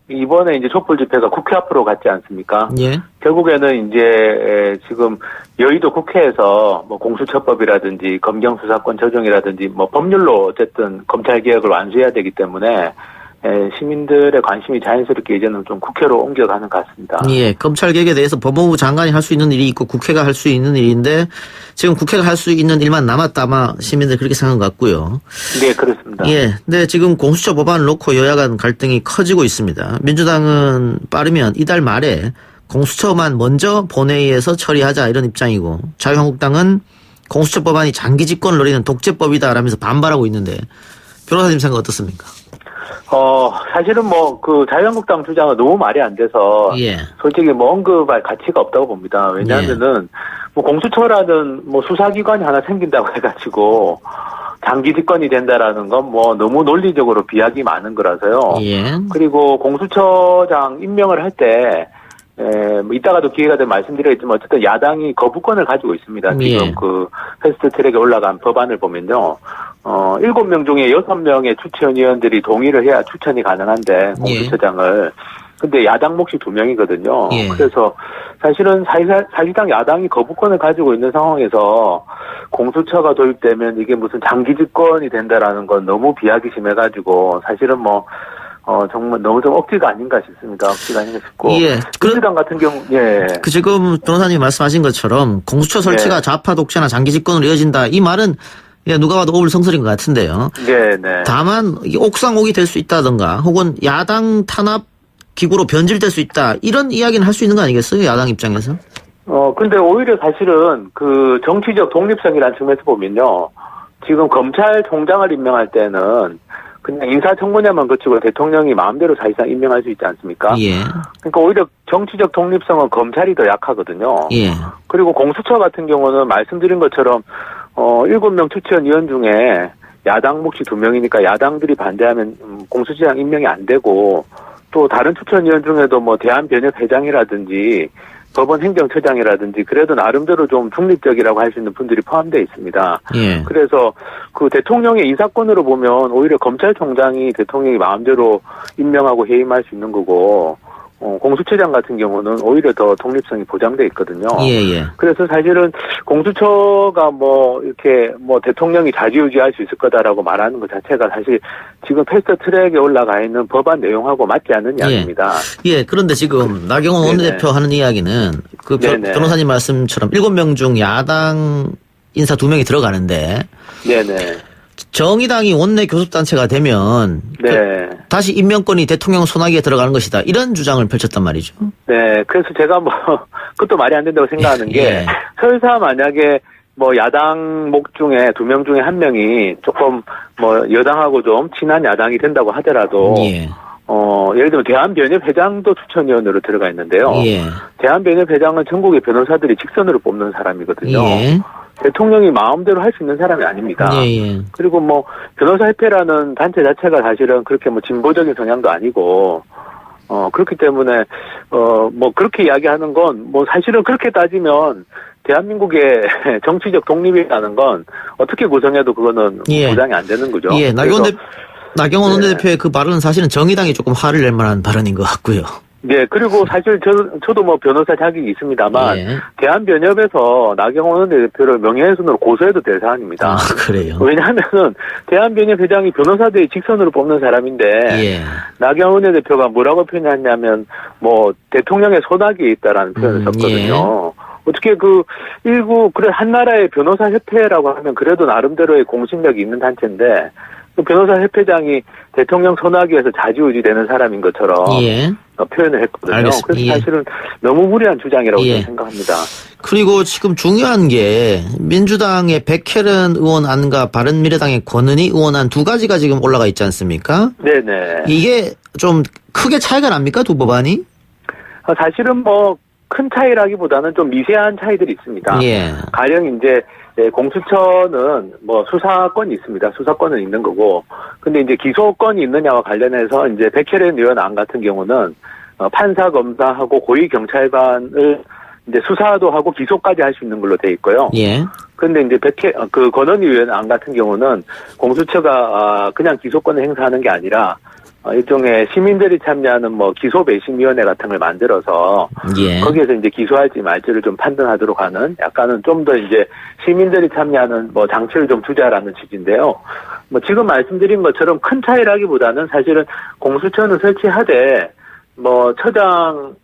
이번에 이제 촛불 집회가 국회 앞으로 갔지 않습니까? 예. 결국에는 이제 지금 여의도 국회에서 뭐 공수처법이라든지 검경 수사권 조정이라든지 뭐 법률로 어쨌든 검찰 개혁을 완수해야 되기 때문에 시민들의 관심이 자연스럽게 이제는 좀 국회로 옮겨가는 것 같습니다. 예, 검찰 개혁에 대해서 법무부 장관이 할 수 있는 일이 있고 국회가 할 수 있는 일인데 지금 국회가 할 수 있는 일만 남았다 아마 시민들 그렇게 생각한 것 같고요. 네, 그렇습니다. 예, 근데 지금 공수처 법안을 놓고 여야 간 갈등이 커지고 있습니다. 민주당은 빠르면 이달 말에 공수처만 먼저 본회의에서 처리하자 이런 입장이고 자유한국당은 공수처 법안이 장기 집권을 노리는 독재법이다라면서 반발하고 있는데 변호사님 생각 어떻습니까? 사실은 뭐, 자유한국당 주장은 너무 말이 안 돼서, 예. 솔직히 뭐 언급할 가치가 없다고 봅니다. 왜냐하면은, 뭐 공수처라는 뭐 수사기관이 하나 생긴다고 해가지고, 장기 집권이 된다라는 건 뭐 너무 논리적으로 비약이 많은 거라서요. 예. 그리고 공수처장 임명을 할 때, 뭐 이따가도 기회가 되면 말씀드리겠지만 어쨌든 야당이 거부권을 가지고 있습니다. 예. 지금 패스트 트랙에 올라간 법안을 보면요. 7명 중에 6명의 추천위원들이 동의를 해야 추천이 가능한데 공수처장을. 근데 야당 몫이 2명이거든요. 예. 그래서 사실은 사실상 야당이 거부권을 가지고 있는 상황에서 공수처가 도입되면 이게 무슨 장기 집권이 된다라는 건 너무 비약이 심해가지고 사실은 뭐 정말 너무 좀 억지가 아닌가 싶습니다. 억지가 아닌가 싶고. 예. 민주당 같은 경우, 예. 지금 변호사님이 말씀하신 것처럼 공수처 설치가 좌파 독재나 장기 집권으로 이어진다. 이 말은 누가 봐도 오불성설인 것 같은데요. 네. 다만 옥상옥이 될 수 있다던가 혹은 야당 탄압 기구로 변질될 수 있다. 이런 이야기는 할 수 있는 거 아니겠어요? 야당 입장에서? 근데 오히려 사실은 정치적 독립성이라는 측면에서 보면요. 지금 검찰총장을 임명할 때는 그냥 인사청문회만 거치고 대통령이 마음대로 사실상 임명할 수 있지 않습니까? 예. 그러니까 오히려 정치적 독립성은 검찰이 더 약하거든요. 예. 그리고 공수처 같은 경우는 말씀드린 것처럼 7명 추천위원 중에 야당 몫이 2명이니까 야당들이 반대하면 공수처장 임명이 안 되고 또 다른 추천위원 중에도 뭐 대한변협회장이라든지 법원 행정처장이라든지 그래도 나름대로 좀 중립적이라고 할 수 있는 분들이 포함되어 있습니다. 예. 그래서 대통령의 인사권으로 보면 오히려 검찰총장이 대통령이 마음대로 임명하고 해임할 수 있는 거고 공수처장 같은 경우는 오히려 더 독립성이 보장돼 있거든요. 예. 그래서 사실은 공수처가 이렇게 대통령이 좌지우지할 수 있을 거다라고 말하는 것 자체가 사실 지금 패스트 트랙에 올라가 있는 법안 내용하고 맞지 않는 이야기입니다. 예. 그런데 지금 나경원 원내대표 하는 이야기는 변호사님 말씀처럼 7명 중 야당 인사 2명이 들어가는데. 네네. 정의당이 원내 교섭단체가 되면 다시 임명권이 대통령 손아귀에 들어가는 것이다. 이런 주장을 펼쳤단 말이죠. 네. 그래서 제가 그것도 말이 안 된다고 생각하는 게 설사 만약에 야당 목 중에 2명 중에 1명이 조금 여당하고 좀 친한 야당이 된다고 하더라도 예를 들면 대한변협회장도 추천위원으로 들어가 있는데요. 대한변협회장은 전국의 변호사들이 직선으로 뽑는 사람이거든요. 대통령이 마음대로 할 수 있는 사람이 아닙니다. 그리고 변호사협회라는 단체 자체가 사실은 그렇게 진보적인 성향도 아니고 그렇기 때문에 그렇게 이야기하는 건 사실은 그렇게 따지면 대한민국의 정치적 독립이라는 건 어떻게 구성해도 그거는 보장이 안 되는 거죠. 예, 나경원 원내대표의 그 발언은 사실은 정의당이 조금 화를 낼 만한 발언인 것 같고요. 네, 그리고 사실 저도 변호사 자격이 있습니다만 대한변협에서 나경원 원내대표를 명예훼손으로 고소해도 될 사안입니다. 그래요? 왜냐하면은 대한변협 회장이 변호사들이 직선으로 뽑는 사람인데 나경원 원내대표가 뭐라고 표현했냐면 대통령의 손아귀에 있다라는 표현을 썼거든요. 어떻게 한 나라의 변호사 협회라고 하면 그래도 나름대로의 공신력이 있는 단체인데 변호사 협회장이 대통령 손아귀에서 좌지우지되는 사람인 것처럼 표현을 했거든요. 알겠습니다. 그래서 사실은 너무 무리한 주장이라고 저는 생각합니다. 그리고 지금 중요한 게 민주당의 백혜련 의원안과 바른미래당의 권은희 의원안 2가지가 지금 올라가 있지 않습니까? 네네. 이게 좀 크게 차이가 납니까? 두 법안이? 사실은 큰 차이라기보다는 좀 미세한 차이들이 있습니다. 가령 이제 공수처는 수사권이 있습니다. 수사권은 있는 거고, 근데 이제 기소권이 있느냐와 관련해서 이제 백혜련 의원 안 같은 경우는 판사, 검사하고 고위 경찰관을 이제 수사도 하고 기소까지 할 수 있는 걸로 돼 있고요. 근데 이제 권은희 의원 안 같은 경우는 공수처가 그냥 기소권을 행사하는 게 아니라 일종의 시민들이 참여하는 뭐 기소 배심위원회 같은 걸 만들어서 예. 거기에서 이제 기소할지 말지를 좀 판단하도록 하는 약간은 좀 더 이제 시민들이 참여하는 뭐 장치를 좀 두자라는 취지인데요. 뭐 지금 말씀드린 것처럼 큰 차이라기보다는 사실은 공수처는 설치하되 뭐 처장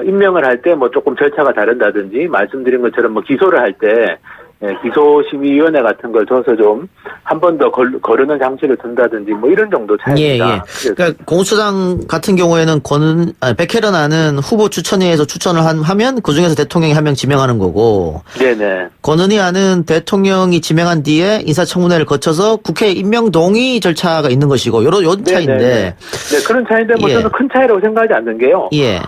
임명을 할 때 뭐 조금 절차가 다른다든지 말씀드린 것처럼 뭐 기소를 할 때 기소심의위원회 같은 걸 둬서 좀 한 번 더 거르는 장치를 둔다든지 뭐 이런 정도 차이입니다. 예, 예. 그러니까 공수처장 같은 경우에는 백혜련 안은 후보 추천위에서 추천을 하면 그 중에서 대통령이 한 명 지명하는 거고. 네네. 권은희 안은 대통령이 지명한 뒤에 인사청문회를 거쳐서 국회 임명 동의 절차가 있는 것이고 요런 차이인데. 네, 그런 차이인데 뭐 예. 저는 큰 차이라고 생각하지 않는 게요. 예.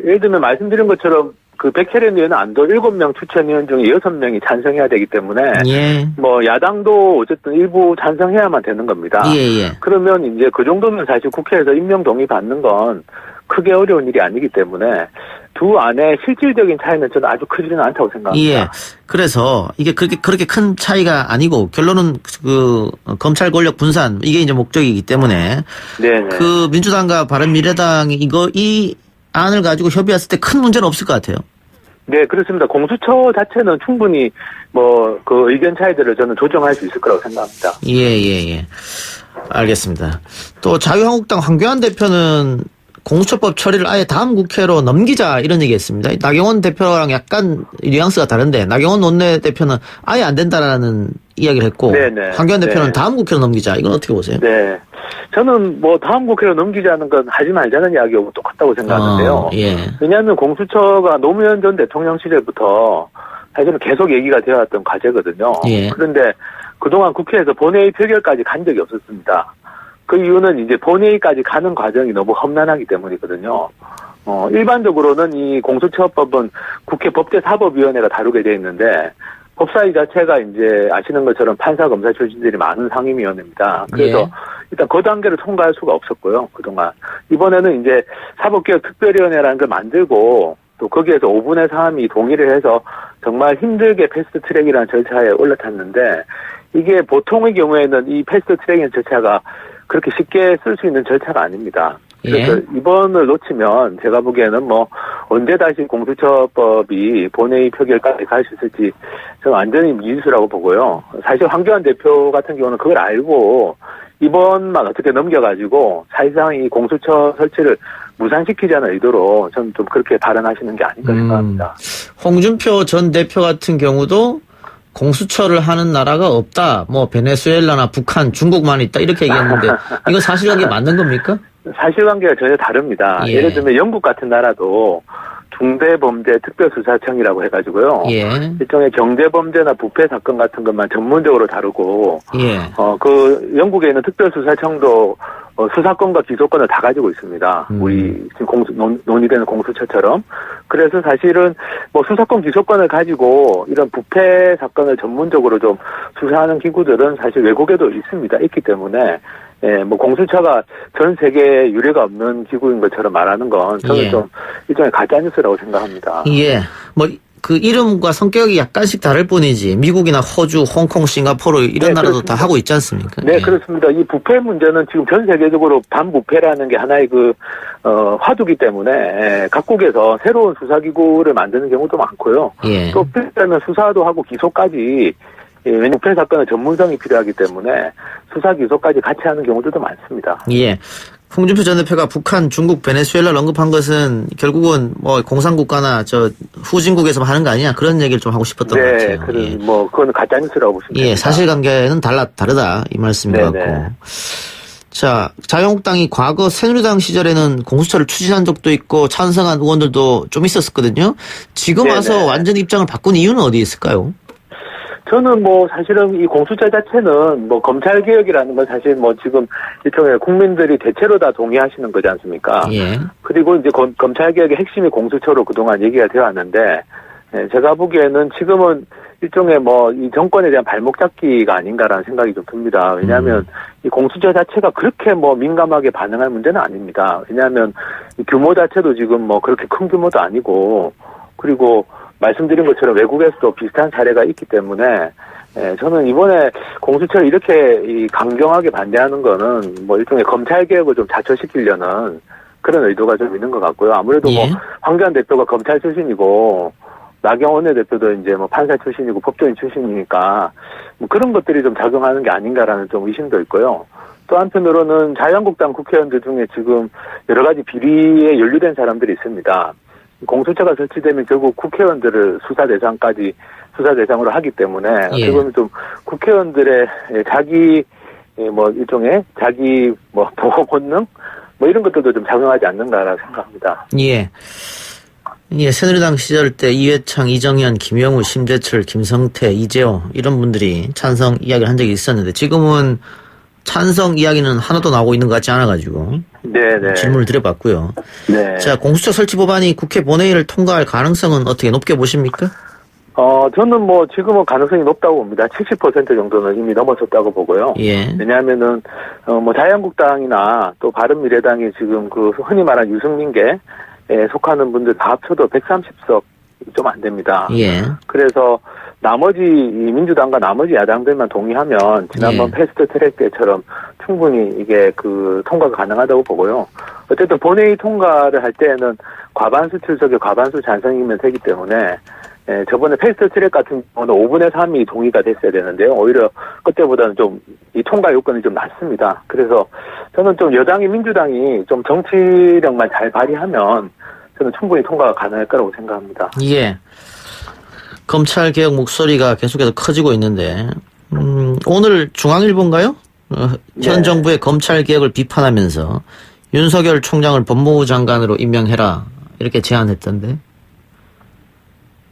예를 들면 말씀드린 것처럼 그 백혜련 의원은 안도 7명 추천위원 중에 6명이 찬성해야 되기 때문에 예. 뭐 야당도 어쨌든 일부 찬성해야만 되는 겁니다. 예. 그러면 이제 그 정도면 사실 국회에서 임명 동의 받는 건 크게 어려운 일이 아니기 때문에 두 안의 실질적인 차이는 저는 아주 크지는 않다고 생각합니다. 예. 그래서 이게 그렇게 큰 차이가 아니고 결론은 그 검찰 권력 분산 이게 이제 목적이기 때문에 네네. 그 민주당과 바른미래당이 이 안을 가지고 협의했을 때 큰 문제는 없을 것 같아요. 네, 그렇습니다. 공수처 자체는 충분히 뭐 그 의견 차이들을 저는 조정할 수 있을 거라고 생각합니다. 예. 알겠습니다. 또 자유한국당 황교안 대표는 공수처법 처리를 아예 다음 국회로 넘기자 이런 얘기했습니다. 나경원 대표랑 약간 뉘앙스가 다른데 나경원 원내대표는 아예 안 된다라는 이야기를 했고 네네. 황교안 대표는 네. 다음 국회로 넘기자. 이건 어떻게 보세요? 네. 저는 뭐 다음 국회로 넘기자는 건 하지 말자는 이야기하고 똑같다고 생각하는데요. 예. 왜냐하면 공수처가 노무현 전 대통령 시절부터 사실은 계속 얘기가 되어왔던 과제거든요. 예. 그런데 그동안 국회에서 본회의 표결까지 간 적이 없었습니다. 그 이유는 이제 본회의까지 가는 과정이 너무 험난하기 때문이거든요. 일반적으로는 이 공수처법은 국회 법제사법위원회가 다루게 돼 있는데 법사위 자체가 이제 아시는 것처럼 판사 검사 출신들이 많은 상임위원회입니다. 그래서 예. 일단 그 단계를 통과할 수가 없었고요. 그동안. 이번에는 이제 사법개혁특별위원회라는 걸 만들고 또 거기에서 5분의 3이 동의를 해서 정말 힘들게 패스트트랙이라는 절차에 올라탔는데 이게 보통의 경우에는 이 패스트트랙이라는 절차가 그렇게 쉽게 쓸 수 있는 절차가 아닙니다. 그래서 이번을 놓치면 제가 보기에는 뭐 언제 다시 공수처법이 본회의 표결까지 갈 수 있을지 저는 완전히 미지수라고 보고요. 사실 황교안 대표 같은 경우는 그걸 알고 이번만 어떻게 넘겨가지고 사실상 이 공수처 설치를 무산시키자는 의도로 저는 좀 그렇게 발언하시는 게 아닌가 생각합니다. 홍준표 전 대표 같은 경우도 공수처를 하는 나라가 없다. 뭐 베네수엘라나 북한, 중국만 있다 이렇게 얘기했는데 이거 사실관계 맞는 겁니까? 사실관계가 전혀 다릅니다. 예. 예를 들면 영국 같은 나라도 중대범죄특별수사청이라고 해가지고요. 예. 일종의 경제범죄나 부패 사건 같은 것만 전문적으로 다루고 예. 그 영국에 있는 특별수사청도 수사권과 기소권을 다 가지고 있습니다. 우리 지금 논의되는 공수처처럼. 그래서 사실은 뭐 수사권 기소권을 가지고 이런 부패 사건을 전문적으로 좀 수사하는 기구들은 사실 외국에도 있습니다. 있기 때문에 뭐 공수처가 전 세계에 유례가 없는 기구인 것처럼 말하는 건 저는 좀 일종의 가짜뉴스라고 생각합니다. 예. 뭐 그 이름과 성격이 약간씩 다를 뿐이지 미국이나 호주, 홍콩, 싱가포르 이런 나라도 그렇습니다. 다 하고 있지 않습니까? 네, 그렇습니다. 이 부패 문제는 지금 전 세계적으로 반부패라는 게 하나의 화두기 때문에 각국에서 새로운 수사기구를 만드는 경우도 많고요. 예. 또 필요하면 수사도 하고 기소까지 왜냐하면 부패 사건은 전문성이 필요하기 때문에 수사 기소까지 같이 하는 경우들도 많습니다. 예. 홍준표 전 대표가 북한, 중국, 베네수엘라를 언급한 것은 결국은 뭐 공산국가나 후진국에서 하는 거 아니냐 그런 얘기를 좀 하고 싶었던 것 같아요. 네, 뭐 그건 가짜 뉴스라고 보시면 됩니다. 예, 사실관계는 다르다 이 말씀인 것 같고. 자, 자유한국당이 과거 새누리당 시절에는 공수처를 추진한 적도 있고 찬성한 의원들도 좀 있었거든요. 지금 와서 완전 입장을 바꾼 이유는 어디에 있을까요? 저는 뭐 사실은 이 공수처 자체는 뭐 검찰 개혁이라는 건 사실 뭐 지금 일종의 국민들이 대체로 다 동의하시는 거지 않습니까? 예. 그리고 이제 검찰 개혁의 핵심이 공수처로 그동안 얘기가 되어 왔는데 제가 보기에는 지금은 일종의 뭐 이 정권에 대한 발목 잡기가 아닌가라는 생각이 좀 듭니다. 왜냐하면 이 공수처 자체가 그렇게 뭐 민감하게 반응할 문제는 아닙니다. 왜냐하면 이 규모 자체도 지금 뭐 그렇게 큰 규모도 아니고 그리고 말씀드린 것처럼 외국에서도 비슷한 사례가 있기 때문에 저는 이번에 공수처를 이렇게 강경하게 반대하는 거는 뭐 일종의 검찰 개혁을 좀 자초시키려는 그런 의도가 좀 있는 것 같고요. 아무래도 뭐 황교안 대표가 검찰 출신이고 나경원 원내대표도 이제 뭐 판사 출신이고 법조인 출신이니까 뭐 그런 것들이 좀 작용하는 게 아닌가라는 좀 의심도 있고요. 또 한편으로는 자유한국당 국회의원들 중에 지금 여러 가지 비리에 연루된 사람들이 있습니다. 공수처가 설치되면 결국 국회의원들을 수사 대상으로 하기 때문에 어떻게 보면 좀 국회의원들의 자기 뭐 일종의 자기 뭐 보호 본능 뭐 이런 것들도 좀 작용하지 않는가라고 생각합니다. 예. 예, 새누리당 시절 때 이회창, 이정현, 김영우, 심재철, 김성태, 이재호 이런 분들이 찬성 이야기를 한 적이 있었는데 지금은 찬성 이야기는 하나도 나오고 있는 것 같지 않아가지고 네네. 질문을 드려봤고요. 네. 자, 공수처 설치 법안이 국회 본회의를 통과할 가능성은 어떻게 높게 보십니까? 저는 뭐 지금은 가능성이 높다고 봅니다. 70% 정도는 이미 넘어섰다고 보고요. 예. 왜냐하면은 뭐 자유한국당이나 또 바른미래당이 지금 그 흔히 말한 유승민계에 속하는 분들 다 합쳐도 130석 좀 안 됩니다. 예. 그래서 나머지 이 민주당과 나머지 야당들만 동의하면 지난번 패스트 트랙 때처럼 충분히 이게 그 통과가 가능하다고 보고요. 어쨌든 본회의 통과를 할 때에는 과반수 출석에 과반수 찬성이면 되기 때문에 저번에 패스트 트랙 같은 경우는 5분의 3이 동의가 됐어야 되는데요. 오히려 그때보다는 좀 이 통과 요건이 좀 낮습니다. 그래서 저는 좀 여당이 민주당이 좀 정치력만 잘 발휘하면 저는 충분히 통과가 가능할 거라고 생각합니다. 예. 검찰 개혁 목소리가 계속해서 커지고 있는데 오늘 중앙일보인가요? 현 정부의 검찰 개혁을 비판하면서 윤석열 총장을 법무부 장관으로 임명해라 이렇게 제안했던데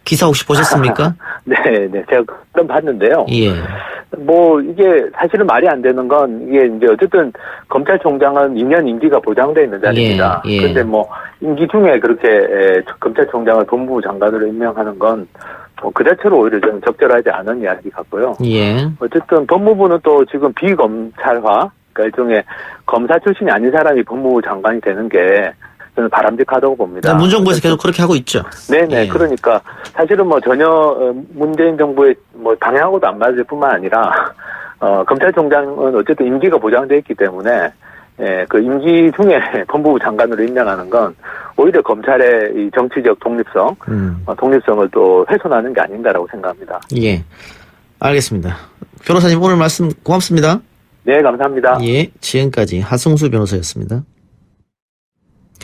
기사 혹시 보셨습니까? 네, 제가 그럼 봤는데요. 예. 뭐 이게 사실은 말이 안 되는 건 이게 이제 어쨌든 검찰총장은 2년 임기가 보장돼 있는 자리입니다. 예. 그런데 뭐 임기 중에 그렇게 검찰총장을 법무부 장관으로 임명하는 건 그 자체로 오히려 좀 적절하지 않은 이야기 같고요. 예. 어쨌든 법무부는 또 지금 비검찰화, 그러니까 일종의 검사 출신이 아닌 사람이 법무부 장관이 되는 게 저는 바람직하다고 봅니다. 문정부에서 계속 그렇게 하고 있죠. 네네. 예. 그러니까 사실은 뭐 전혀 문재인 정부의 뭐 방향하고도 안 맞을 뿐만 아니라 검찰총장은 어쨌든 임기가 보장되어 있기 때문에 그 임기 중에 법무부 장관으로 임명하는 건 오히려 검찰의 이 정치적 독립성을 또 훼손하는 게 아닌가라고 생각합니다. 예. 알겠습니다. 변호사님 오늘 말씀 고맙습니다. 네, 감사합니다. 예. 지금까지 하승수 변호사였습니다.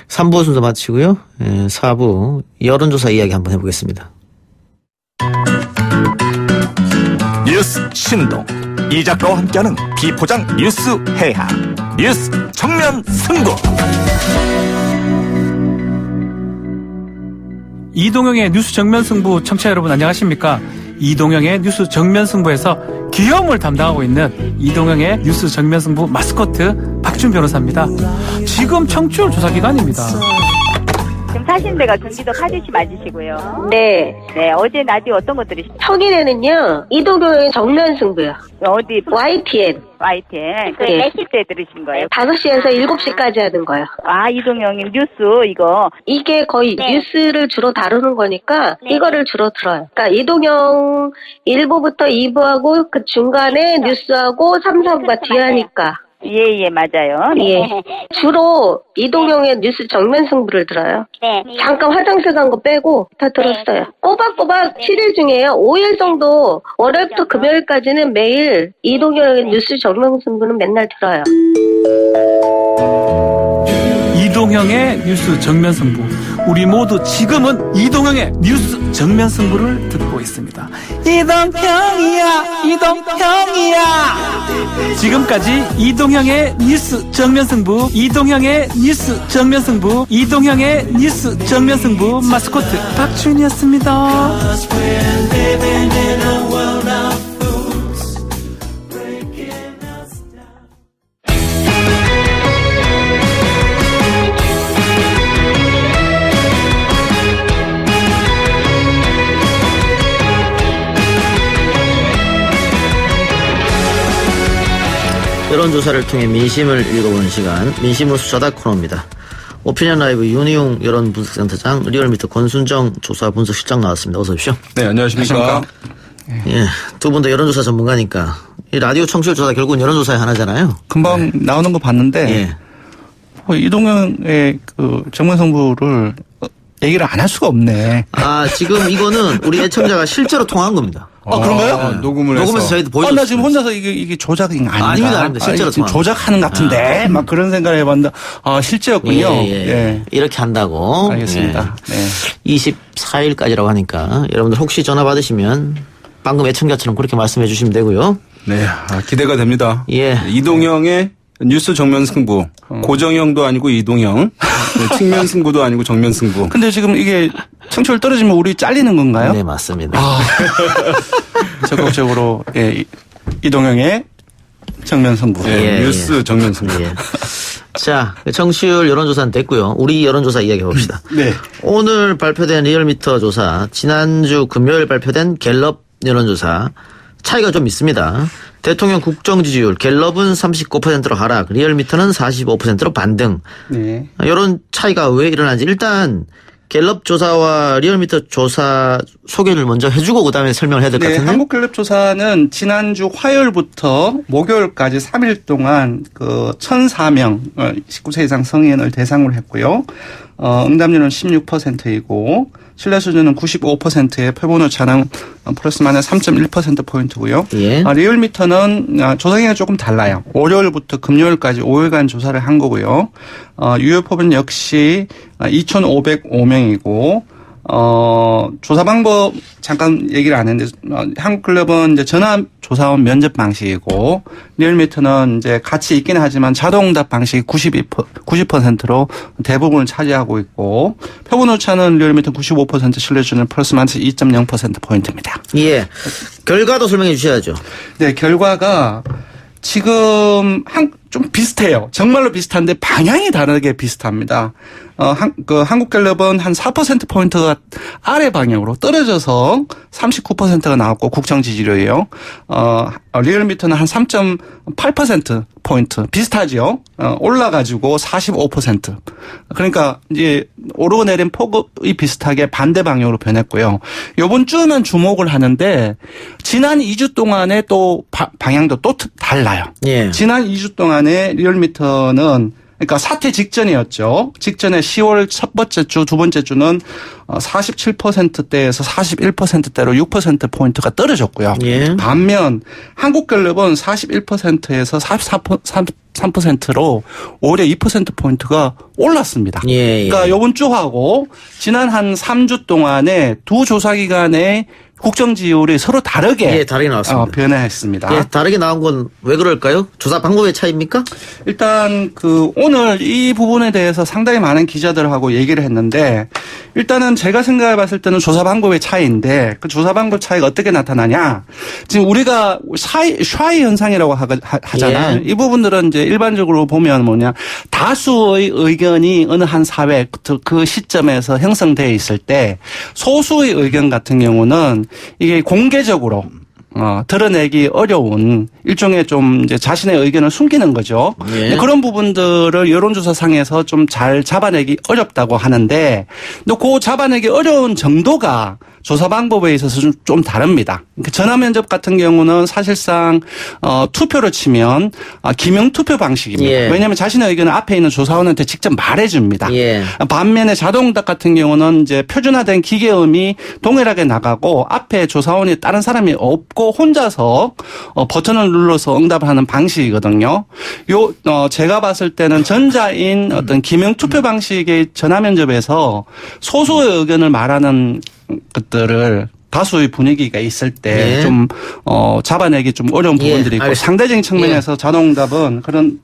3부 순서 마치고요. 4부 여론조사 이야기 한번 해보겠습니다. 뉴스 신동 이 작가와 함께하는 비포장 뉴스 해학 뉴스 정면 승부. 이동영의 뉴스 정면 승부 청취자 여러분 안녕하십니까? 이동영의 뉴스 정면 승부에서 기염을 담당하고 있는 이동영의 뉴스 정면 승부 마스코트 박준 변호사입니다. 지금 청취율 조사 기간입니다. 지금 사신 데가 경기도 파주시 맞으시고요. 네. 네, 어제 라디오 어떤 것들이? 평일에는요, 이동경의 정면 승부요. 어디? YTN. YTN. 그 네. 몇 시 때 들으신 거예요? 5시에서 7시까지 하는 거요. 아, 이동영님 뉴스 이거. 이게 거의 뉴스를 주로 다루는 거니까 이거를 주로 들어요. 그러니까 이동영 1부부터 2부하고 그 중간에 뉴스하고 3, 4부가 뒤에 하니까. 예, 맞아요. 예. 주로 이동영의 뉴스 정면 승부를 들어요. 네. 잠깐 화장실 간 거 빼고 다 들었어요. 꼬박꼬박 7일 중에요. 5일 정도 월요일부터 금요일까지는 매일 이동영의 뉴스 정면 승부는 맨날 들어요. 이동형의 뉴스 정면 승부. 우리 모두 지금은 이동형의 뉴스 정면 승부를 듣고 있습니다. 이동형이야, 이동형이야. 지금까지 이동형의 뉴스 정면 승부, 이동형의 뉴스 정면 승부, 이동형의 뉴스 정면 승부 마스코트 박준이었습니다. 여론조사를 통해 민심을 읽어보는 시간, 민심을 수사다 코너입니다. 오피니언 라이브 윤희용 여론분석센터장, 리얼미터 권순정 조사 분석실장 나왔습니다. 어서 오십시오. 네, 안녕하십니까. 예, 두 분 다 여론조사 전문가니까 이 라디오 청취율 조사 결국은 여론조사의 하나잖아요. 금방 나오는 거 봤는데 이동영의 그 정면승부를 얘기를 안 할 수가 없네. 아, 지금 이거는 우리 애청자가 실제로 통화한 겁니다. 그런가요? 녹음해서 저희도 보여줬어요. 나 지금 혼자서 이게 조작이 아닌가? 아닙니다. 실제로 지금 조작하는 것 같은데 막 그런 생각을 해봤는데 실제였군요. 예. 이렇게 한다고. 알겠습니다. 네. 24일까지라고 하니까 여러분들 혹시 전화 받으시면 방금 애청자처럼 그렇게 말씀해 주시면 되고요. 네, 기대가 됩니다. 예. 이동영의 뉴스 정면 승부. 고정형도 아니고 이동영. 측면 승부도 아니고 정면 승부. 근데 지금 이게 청취율 떨어지면 우리 잘리는 건가요? 네, 맞습니다. 적극적으로 이동영의 정면 승부. 뉴스 정면 승부. 자, 청취율 여론조사는 됐고요. 우리 여론조사 이야기 해봅시다. 네. 오늘 발표된 리얼미터 조사, 지난주 금요일 발표된 갤럽 여론조사 차이가 좀 있습니다. 대통령 국정 지지율 갤럽은 39%로 하락, 리얼미터는 45%로 반등. 네. 이런 차이가 왜 일어나는지 일단 갤럽 조사와 리얼미터 조사 소개를 먼저 해주고 그다음에 설명을 해야 될 것 같은데. 한국갤럽 조사는 지난주 화요일부터 목요일까지 3일 동안 그 1,004명 19세 이상 성인을 대상으로 했고요. 응답률은 16%이고 신뢰 수준은 95%의 표본 오차는 플러스 마이너스 3.1%포인트고요. 리얼미터는 조사 기간이 조금 달라요. 월요일부터 금요일까지 5일간 조사를 한 거고요. 유효 표본 역시 2,505명이고 조사 방법 잠깐 얘기를 안 했는데 한국갤럽은 이제 전화 조사원 면접 방식이고 리얼미터는 이제 같이 있긴 하지만 자동응답 방식이 90%로 대부분을 차지하고 있고 표본 오차는 리얼미터 95% 신뢰수준은 플러스 마이너스 2.0%포인트입니다. 예. 결과도 설명해 주셔야죠. 네, 결과가 지금 좀 비슷해요. 정말로 비슷한데 방향이 다르게 비슷합니다. 한국갤럽은 한 4%포인트가 아래 방향으로 떨어져서 39%가 나왔고 국정 지지율이에요. 리얼미터는 한 3.8%포인트 비슷하죠. 올라가지고 45%. 그러니까 이제 오르고 내린 폭이 비슷하게 반대 방향으로 변했고요. 요번 주면 주목을 하는데 지난 2주 동안에 또 방향도 또 달라요. 예. 지난 2주 동안에 리얼미터는 그러니까 사퇴 직전이었죠. 직전에 10월 첫 번째 주, 두 번째 주는 47%대에서 41%대로 6%포인트가 떨어졌고요. 예. 반면 한국갤럽은 41%에서 43%로 오히려 2%포인트가 올랐습니다. 그러니까 이번 주하고 지난 한 3주 동안에 두 조사 기간에 국정 지지율이 서로 다르게 다르게 나왔습니다. 변화했습니다. 다르게 나온 건 왜 그럴까요? 조사 방법의 차이입니까? 일단 오늘 이 부분에 대해서 상당히 많은 기자들하고 얘기를 했는데 일단은 제가 생각해 봤을 때는 조사 방법의 차이인데 그 조사 방법 차이가 어떻게 나타나냐? 지금 우리가 샤이 현상이라고 하잖아요. 이 부분들은 이제 일반적으로 보면 뭐냐 다수의 의견이 어느 한 사회 그 시점에서 형성되어 있을 때 소수의 의견 같은 경우는 이게 공개적으로 드러내기 어려운 일종의 좀 이제 자신의 의견을 숨기는 거죠. 그런 부분들을 여론조사상에서 좀 잘 잡아내기 어렵다고 하는데, 그 잡아내기 어려운 정도가 조사 방법에 있어서 좀 다릅니다. 전화 면접 같은 경우는 사실상 투표로 치면 기명 투표 방식입니다. 왜냐하면 자신의 의견을 앞에 있는 조사원한테 직접 말해줍니다. 반면에 자동응답 같은 경우는 이제 표준화된 기계음이 동일하게 나가고 앞에 조사원이 다른 사람이 없고 혼자서 버튼을 눌러서 응답을 하는 방식이거든요. 제가 봤을 때는 전자인 어떤 기명 투표 방식의 전화 면접에서 소수의 의견을 말하는 것들을 다수의 분위기가 있을 때 좀 잡아내기 좀 어려운 부분들이 있고 상대적인 측면에서 자동응답은 그런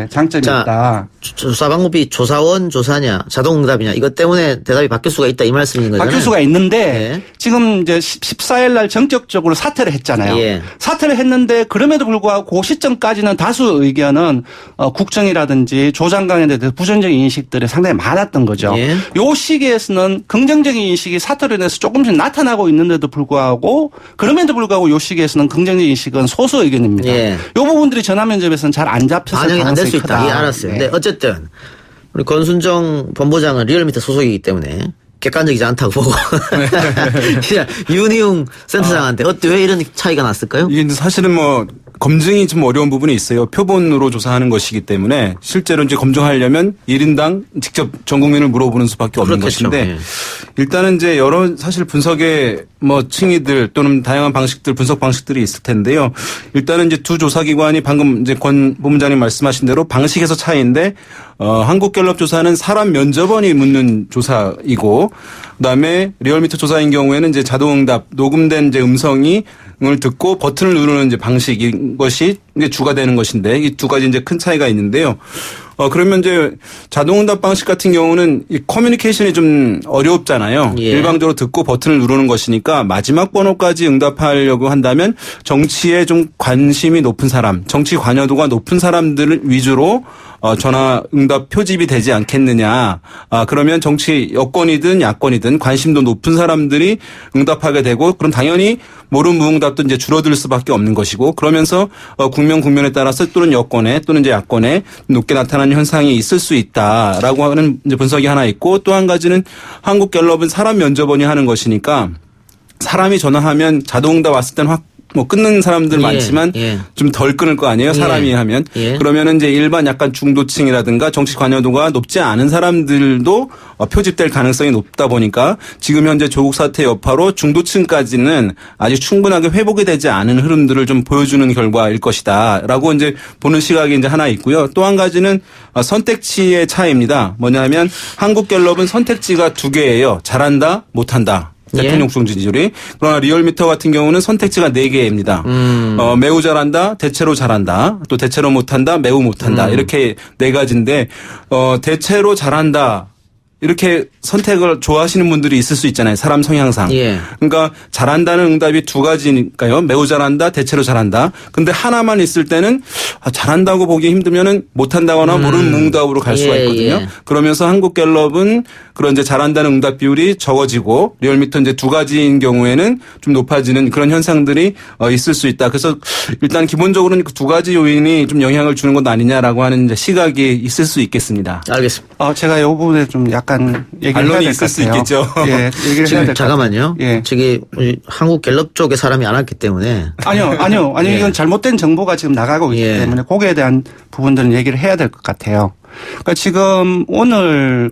장점이 있다. 조사 방법이 조사원 조사냐 자동응답이냐 이것 때문에 대답이 바뀔 수가 있다 이 말씀인 거잖아요. 바뀔 수가 있는데 지금 이제 14일 날 전격적으로 사퇴를 했잖아요. 사퇴를 했는데 그럼에도 불구하고 그 시점까지는 다수 의견은 국정이라든지 조장관에 대해서 부정적인 인식들이 상당히 많았던 거죠. 요 시기에서는 긍정적인 인식이 사퇴로 인해서 조금씩 나타나고 있는데도 불구하고 그럼에도 불구하고 요 시기에서는 긍정적인 인식은 소수 의견입니다. 요 부분들이 전화 면접에서는 잘 안 잡혀서 반영이 안 될 수 있다. 알았어요. 근데 어쨌든 우리 권순정 본부장은 리얼미터 소속이기 때문에 객관적이지 않다고 보고. 그냥 윤희용 센터장한테 왜 이런 차이가 났을까요? 이게 사실은 뭐 검증이 좀 어려운 부분이 있어요. 표본으로 조사하는 것이기 때문에 실제로 이제 검증하려면 1인당 직접 전 국민을 물어보는 수밖에 없는 그렇겠죠. 것인데 예. 일단은 이제 여러 사실 분석의 뭐 층위들 또는 다양한 방식들 분석 방식들이 있을 텐데요. 일단은 이제 두 조사기관이 방금 이제 권 본부장님 말씀하신 대로 방식에서 차이인데 한국갤럽 조사는 사람 면접원이 묻는 조사이고 그다음에 리얼미터 조사인 경우에는 이제 자동응답 녹음된 이제 음성을 듣고 버튼을 누르는 이제 방식인 것이 이제 주가 되는 것인데 이 두 가지 이제 큰 차이가 있는데요. 그러면 이제 자동응답 방식 같은 경우는 이 커뮤니케이션이 좀 어렵잖아요. 예. 일방적으로 듣고 버튼을 누르는 것이니까 마지막 번호까지 응답하려고 한다면 정치에 좀 관심이 높은 사람, 정치 관여도가 높은 사람들을 위주로 전화 응답 표집이 되지 않겠느냐. 그러면 정치 여권이든 야권이든 관심도 높은 사람들이 응답하게 되고 그럼 당연히 모른 무응답도 이제 줄어들 수밖에 없는 것이고 그러면서 국면에 따라서 또는 여권에 또는 이제 야권에 높게 나타나는 현상이 있을 수 있다라고 하는 이제 분석이 하나 있고 또 한 가지는 한국갤럽은 사람 면접원이 하는 것이니까 사람이 전화하면 자동응답 왔을 때는 뭐 끊는 사람들 많지만 좀 덜 끊을 거 아니에요. 사람이 하면. 그러면은 이제 일반 약간 중도층이라든가 정치 관여도가 높지 않은 사람들도 표집될 가능성이 높다 보니까 지금 현재 조국 사태 여파로 중도층까지는 아직 충분하게 회복이 되지 않은 흐름들을 좀 보여주는 결과일 것이다라고 이제 보는 시각이 이제 하나 있고요. 또 한 가지는 선택지의 차이입니다. 뭐냐면 한국갤럽은 선택지가 두 개예요. 잘한다, 못한다. 대통령 중 지지율이. 그러나 리얼미터 같은 경우는 선택지가 4개입니다. 매우 잘한다, 대체로 잘한다, 또 대체로 못한다, 매우 못한다. 이렇게 4가지인데 대체로 잘한다. 이렇게 선택을 좋아하시는 분들이 있을 수 있잖아요. 사람 성향상. 그러니까 잘한다는 응답이 2가지니까요. 매우 잘한다, 대체로 잘한다. 근데 하나만 있을 때는 잘한다고 보기 힘들면은 못한다거나 모르는 무응답으로 갈 수가 있거든요. 그러면서 한국갤럽은 그런 이제 잘한다는 응답 비율이 적어지고 리얼미터 이제 2가지인 경우에는 좀 높아지는 그런 현상들이 있을 수 있다. 그래서 일단 기본적으로는 그 2가지 요인이 좀 영향을 주는 것 아니냐라고 하는 이제 시각이 있을 수 있겠습니다. 알겠습니다. 제가 이 부분에 좀 약간 얘기를 해야 될 것 같아요. 수 있겠죠. 예, 얘기를 해야 될 것 같아요. 잠깐만요. 저기 한국갤럽 쪽에 사람이 안 왔기 때문에. 아니요. 이건 잘못된 정보가 지금 나가고 있기 때문에 거기에 대한 부분들은 얘기를 해야 될 것 같아요. 그러니까 지금 오늘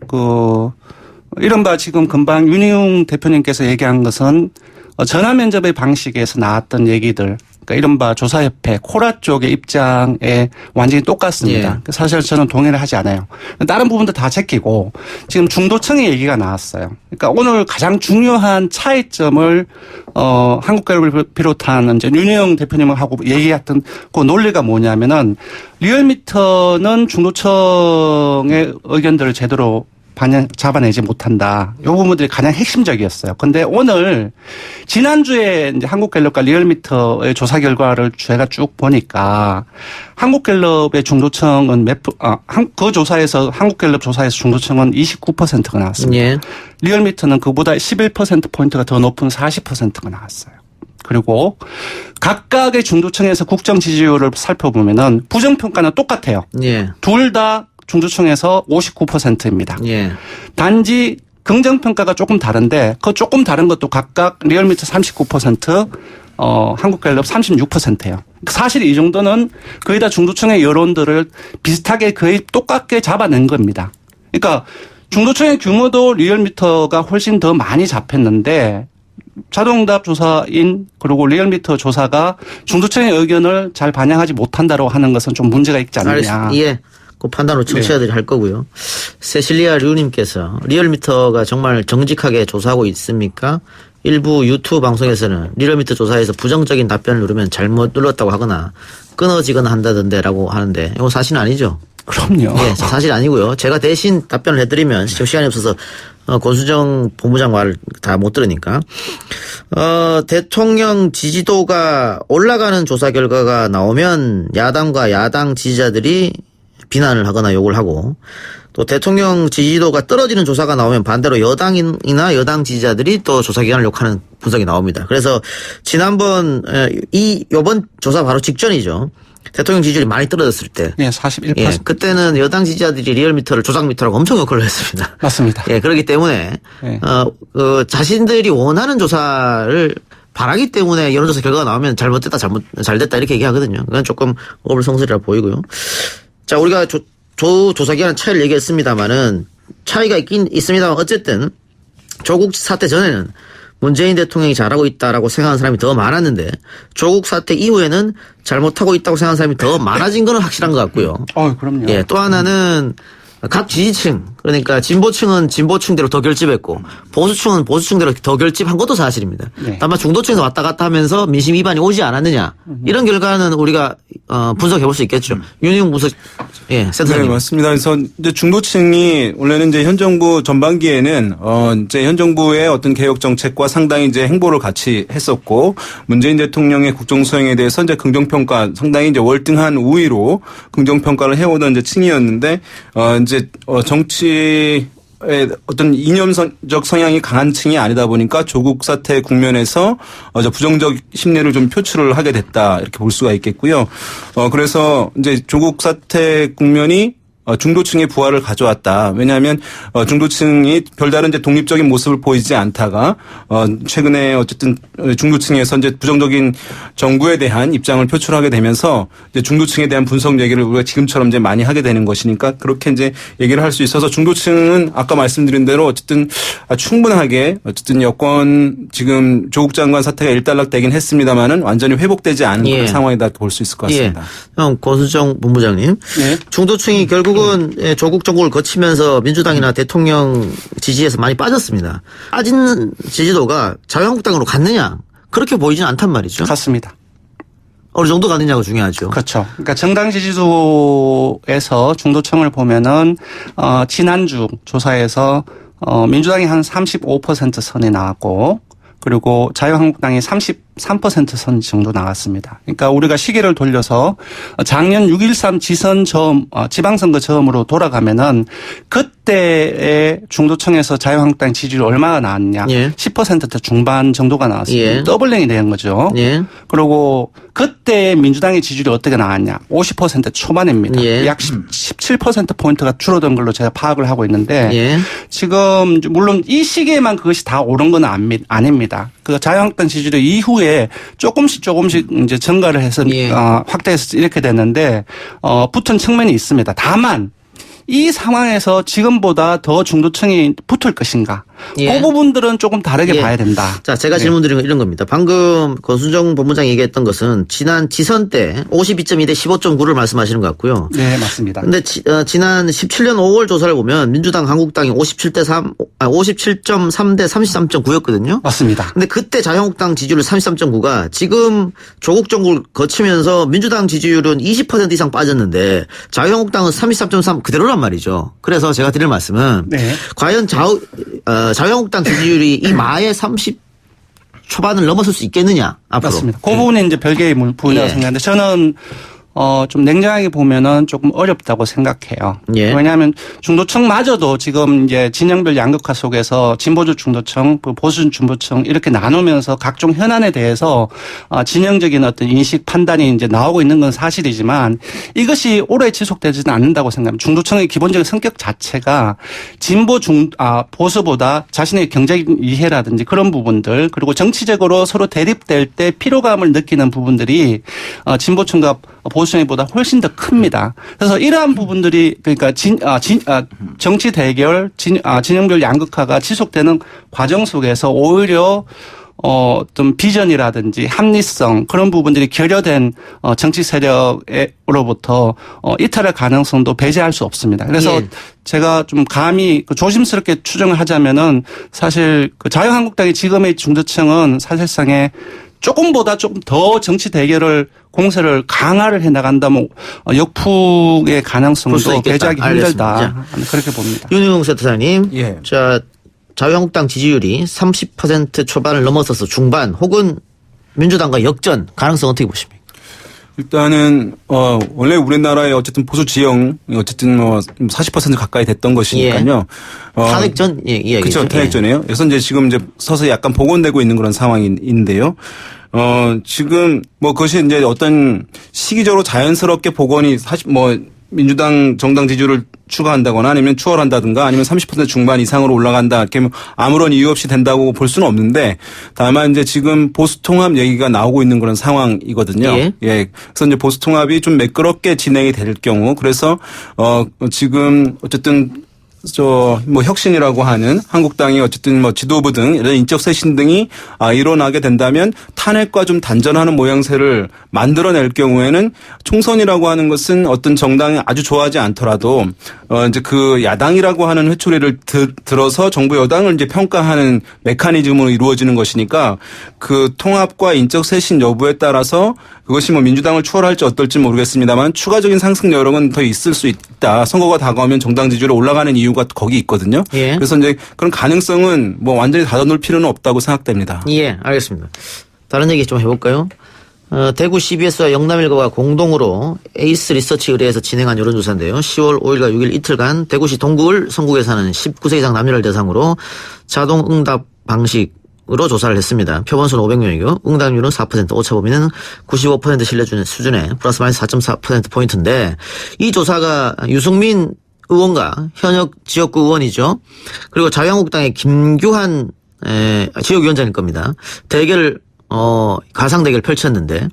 이른바 지금 금방 윤희용 대표님께서 얘기한 것은 전화 면접의 방식에서 나왔던 얘기들. 그러니까 이른바 조사협회 코라 쪽의 입장에 완전히 똑같습니다. 사실 저는 동의를 하지 않아요. 다른 부분도 다 제끼고 지금 중도층의 얘기가 나왔어요. 그러니까 오늘 가장 중요한 차이점을 한국갤럽을 비롯한 이제 윤희용 대표님하고 얘기했던 그 논리가 뭐냐면은 리얼미터는 중도층의 의견들을 제대로 잡아내지 못한다. 이 부분들이 가장 핵심적이었어요. 근데 오늘 지난주에 이제 한국갤럽과 리얼미터의 조사 결과를 제가 쭉 보니까 한국갤럽의 중도층은 그 조사에서 한국갤럽 조사에서 중도층은 29%가 나왔습니다. 리얼미터는 그보다 11%포인트가 더 높은 40%가 나왔어요. 그리고 각각의 중도층에서 국정 지지율을 살펴보면은 부정평가는 똑같아요. 둘 다 중도층에서 59%입니다. 단지 긍정평가가 조금 다른데 그 조금 다른 것도 각각 리얼미터 39%, 한국갤럽 36%예요. 사실 이 정도는 거의 다 중도층의 여론들을 비슷하게 거의 똑같게 잡아낸 겁니다. 그러니까 중도층의 규모도 리얼미터가 훨씬 더 많이 잡혔는데 자동응답 조사인 그리고 리얼미터 조사가 중도층의 의견을 잘 반영하지 못한다고 하는 것은 좀 문제가 있지 않느냐. 그 판단으로 청취자들이 할 거고요. 세실리아 류님께서 리얼미터가 정말 정직하게 조사하고 있습니까? 일부 유튜브 방송에서는 리얼미터 조사에서 부정적인 답변을 누르면 잘못 눌렀다고 하거나 끊어지거나 한다던데라고 하는데 이거 사실은 아니죠? 그럼요. 사실 아니고요. 제가 대신 답변을 해드리면 지금 시간이 없어서 권수정 본부장 말을 다 못 들으니까 대통령 지지도가 올라가는 조사 결과가 나오면 야당과 야당 지지자들이 비난을 하거나 욕을 하고 또 대통령 지지도가 떨어지는 조사가 나오면 반대로 여당이나 여당 지지자들이 또 조사기관을 욕하는 분석이 나옵니다. 그래서 이번 조사 바로 직전이죠. 대통령 지지율이 많이 떨어졌을 때. 예, 41%. 예, 그때는 여당 지지자들이 리얼미터를 조작미터라고 엄청 역할을 했습니다. 맞습니다. 예, 그렇기 때문에, 예. 자신들이 원하는 조사를 바라기 때문에 여론조사 결과가 나오면 잘못됐다, 잘 됐다 이렇게 얘기하거든요. 그건 조금 어불성설이라 보이고요. 자, 우리가 조사기간 차이를 얘기했습니다만은 차이가 있긴 있습니다만 어쨌든 조국 사태 전에는 문재인 대통령이 잘하고 있다라고 생각하는 사람이 더 많았는데 조국 사태 이후에는 잘못하고 있다고 생각하는 사람이 더 많아진 건 확실한 것 같고요. 그럼요. 예, 또 하나는 각 지지층, 그러니까 진보층은 진보층대로 더 결집했고 보수층은 보수층대로 더 결집한 것도 사실입니다. 네. 다만 중도층에서 왔다 갔다 하면서 민심 위반이 오지 않았느냐 이런 결과는 우리가 분석해 볼 수 있겠죠. 윤희용 분석, 예, 센터장님. 네, 맞습니다. 그래서 이제 중도층이 원래는 이제 현 정부 전반기에는 이제 현 정부의 어떤 개혁 정책과 상당히 이제 행보를 같이 했었고 문재인 대통령의 국정 수행에 대해서 이제 긍정평가 상당히 이제 월등한 우위로 긍정평가를 해오던 이제 층이었는데 이제 정치의 어떤 이념적 성향이 강한 층이 아니다 보니까 조국 사태 국면에서 부정적 심리를 좀 표출을 하게 됐다 이렇게 볼 수가 있겠고요. 그래서 이제 조국 사태 국면이 중도층의 부활을 가져왔다. 왜냐하면 중도층이 별다른 이제 독립적인 모습을 보이지 않다가 최근에 어쨌든 중도층에서 이제 부정적인 정부에 대한 입장을 표출하게 되면서 이제 중도층에 대한 분석 얘기를 우리가 지금처럼 이제 많이 하게 되는 것이니까 그렇게 이제 얘기를 할 수 있어서 중도층은 아까 말씀드린 대로 어쨌든 충분하게 어쨌든 여권 지금 조국 장관 사태가 일단락되긴 했습니다만은 완전히 회복되지 않은 그런 상황이다 볼 수 있을 것 같습니다. 형 권순정 본부장님, 중도층이 결국은 조국 정국을 거치면서 민주당이나 대통령 지지에서 많이 빠졌습니다. 빠진 지지도가 자유한국당으로 갔느냐? 그렇게 보이지는 않단 말이죠. 같습니다. 어느 정도 갔느냐가 중요하죠. 그렇죠. 그러니까 정당 지지도에서 중도층을 보면은 지난주 조사에서 민주당이 한 35% 선이 나왔고 그리고 자유한국당이 33% 선 정도 나왔습니다. 그러니까 우리가 시계를 돌려서 작년 6.13 지선 처음 지방선거 처음으로 돌아가면은 그때의 중도층에서 자유한국당 지지율이 얼마가 나왔냐? 10%대 중반 정도가 나왔습니다. 더블링이 된 거죠. 그리고 그때 민주당의 지지율이 어떻게 나왔냐? 50% 초반입니다. 약 17%포인트가 줄어든 걸로 제가 파악을 하고 있는데 지금 물론 이 시기에만 그것이 다 오른 건 아닙니다. 그 자유한국당 지지율 이후에 조금씩 이제 증가를 해서 확대해서 이렇게 됐는데 붙은 측면이 있습니다. 다만 이 상황에서 지금보다 더 중도층이 붙을 것인가? 그 부분들은 조금 다르게 봐야 된다. 자, 제가 질문드린 건 이런 겁니다. 방금 권순정 본부장이 얘기했던 것은 지난 지선 때 52.2 대 15.9를 말씀하시는 것 같고요. 네, 맞습니다. 근데 지난 17년 5월 조사를 보면 민주당 한국당이 57.3 대 33.9였거든요. 맞습니다. 근데 그때 자유한국당 지지율 33.9가 지금 조국 정국을 거치면서 민주당 지지율은 20% 이상 빠졌는데 자유한국당은 33.3 그대로란 말이죠. 그래서 제가 드릴 말씀은 과연 자유한국당 지지율이 이 마의 30 초반을 넘어설 수 있겠느냐 앞으로. 맞습니다. 그 부분은 이제 별개의 부분이라고 생각하는데 저는 좀 냉정하게 보면은 조금 어렵다고 생각해요. 왜냐하면 중도층마저도 지금 이제 진영별 양극화 속에서 진보적 중도층, 보수 중도층 이렇게 나누면서 각종 현안에 대해서 진영적인 어떤 인식 판단이 이제 나오고 있는 건 사실이지만 이것이 오래 지속되지는 않는다고 생각합니다. 중도층의 기본적인 성격 자체가 보수보다 자신의 경제적 이해라든지 그런 부분들 그리고 정치적으로 서로 대립될 때 피로감을 느끼는 부분들이 진보층과 보수층보다 훨씬 더 큽니다. 그래서 이러한 부분들이 그러니까 정치 대결, 진영별 양극화가 지속되는 과정 속에서 오히려 좀 비전이라든지 합리성 그런 부분들이 결여된 정치 세력으로부터 이탈할 가능성도 배제할 수 없습니다. 그래서 제가 좀 감히 조심스럽게 추정을 하자면은 사실 그 자유한국당의 지금의 중도층은 사실상의 조금보다 조금 더 정치 대결을 공세를 강화를 해 나간다면 역풍의 가능성도 배제하기 힘들다. 그렇게 봅니다. 윤희용 센터장님. 자, 자유한국당 지지율이 30% 초반을 넘어서서 중반 혹은 민주당과 역전 가능성 어떻게 보십니까? 일단은 원래 우리나라의 어쨌든 보수 지형 어쨌든 40% 가까이 됐던 것이니까요. 탄핵전 이야기죠. 그렇죠. 탄핵전이에요. 그래서 이제 지금 이제 서서히 약간 복원되고 있는 그런 상황인데요. 지금 그것이 이제 어떤 시기적으로 자연스럽게 복원이 민주당 정당 지지율을 추가한다거나 아니면 추월한다든가 아니면 30% 중반 이상으로 올라간다 이렇게 아무런 이유 없이 된다고 볼 수는 없는데 다만 이제 지금 보수 통합 얘기가 나오고 있는 그런 상황이거든요. 예. 그래서 이제 보수 통합이 좀 매끄럽게 진행이 될 경우 그래서 지금 어쨌든 혁신이라고 하는 한국당이 어쨌든 지도부 등 이런 인적 쇄신 등이 일어나게 된다면 탄핵과 좀 단전하는 모양새를 만들어낼 경우에는 총선이라고 하는 것은 어떤 정당이 아주 좋아하지 않더라도 이제 그 야당이라고 하는 회초리를 들어서 정부 여당을 이제 평가하는 메커니즘으로 이루어지는 것이니까 그 통합과 인적 쇄신 여부에 따라서 그것이 민주당을 추월할지 어떨지 모르겠습니다만 추가적인 상승 여력은 더 있을 수 있다. 선거가 다가오면 정당 지지율이 올라가는 이유가 거기 있거든요. 예. 그래서 이제 그런 가능성은 완전히 닫아놓을 필요는 없다고 생각됩니다. 예, 알겠습니다. 다른 얘기 좀 해볼까요? 대구 CBS와 영남일보가 공동으로 에이스 리서치 의뢰해서 진행한 여론조사인데요. 10월 5일과 6일 이틀간 대구시 동구을 성구에 사는 19세 이상 남녀를 대상으로 자동응답 방식으로 조사를 했습니다. 표본수는 500명이고 응답률은 4%, 오차 범위는 95% 신뢰 수준에 플러스 마이너스 4.4%포인트인데 이 조사가 유승민 의원과 현역 지역구 의원이죠. 그리고 자유한국당의 김규환 지역위원장일 겁니다. 가상 대결을 펼쳤는데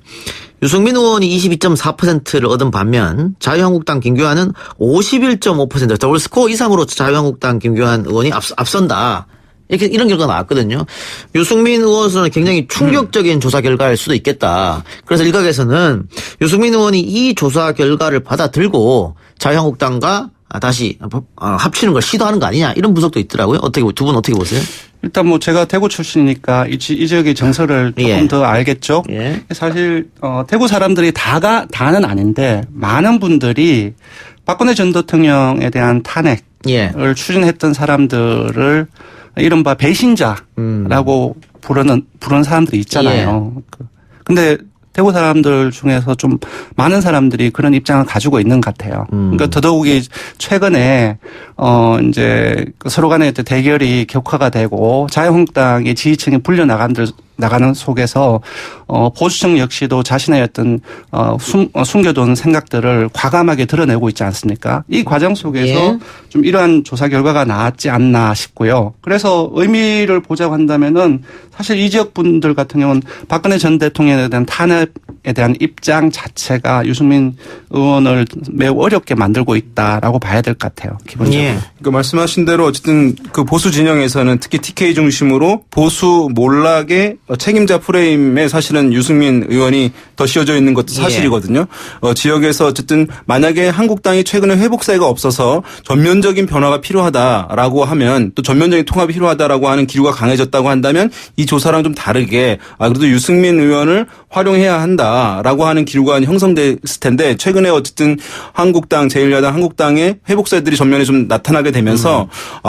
유승민 의원이 22.4%를 얻은 반면 자유한국당 김규환은 51.5% 더블 스코어 이상으로 자유한국당 김규환 의원이 앞선다. 이런 결과가 나왔거든요. 유승민 의원은 굉장히 충격적인 조사 결과일 수도 있겠다. 그래서 일각에서는 유승민 의원이 이 조사 결과를 받아들고 자유한국당과 다시 합치는 걸 시도하는 거 아니냐 이런 분석도 있더라고요. 두 분 어떻게 보세요? 일단 제가 대구 출신이니까 이 지역의 정서를 조금 더 알겠죠. 사실 대구 사람들이 다는 아닌데 많은 분들이 박근혜 전 대통령에 대한 탄핵을 추진했던 사람들을 이른바 배신자라고 부르는 사람들이 있잖아요. 근데 대구 사람들 중에서 좀 많은 사람들이 그런 입장을 가지고 있는 것 같아요. 그러니까 더더욱이 최근에 이제 서로 간의 대결이 격화가 되고 자유한국당의 지지층이 나가는 속에서 보수층 역시도 자신의 어떤 숨겨둔 생각들을 과감하게 드러내고 있지 않습니까? 이 과정 속에서 좀 이러한 조사 결과가 나왔지 않나 싶고요. 그래서 의미를 보자고 한다면은 사실 이 지역 분들 같은 경우는 박근혜 전 대통령에 대한 탄핵에 대한 입장 자체가 유승민 의원을 매우 어렵게 만들고 있다라고 봐야 될 것 같아요. 기본적으로. 그러니까 말씀하신 대로 어쨌든 그 보수 진영에서는 특히 TK 중심으로 보수 몰락의 책임자 프레임에 사실은 유승민 의원이 더 씌워져 있는 것도 사실이거든요. 지역에서 어쨌든 만약에 한국당이 최근에 회복세가 없어서 전면적인 변화가 필요하다라고 하면 또 전면적인 통합이 필요하다라고 하는 기류가 강해졌다고 한다면 이 조사랑 좀 다르게 그래도 유승민 의원을 활용해야 한다라고 하는 기류가 형성됐을 텐데 최근에 어쨌든 한국당 제1야당 한국당의 회복세들이 전면에 좀 나타나게 되면서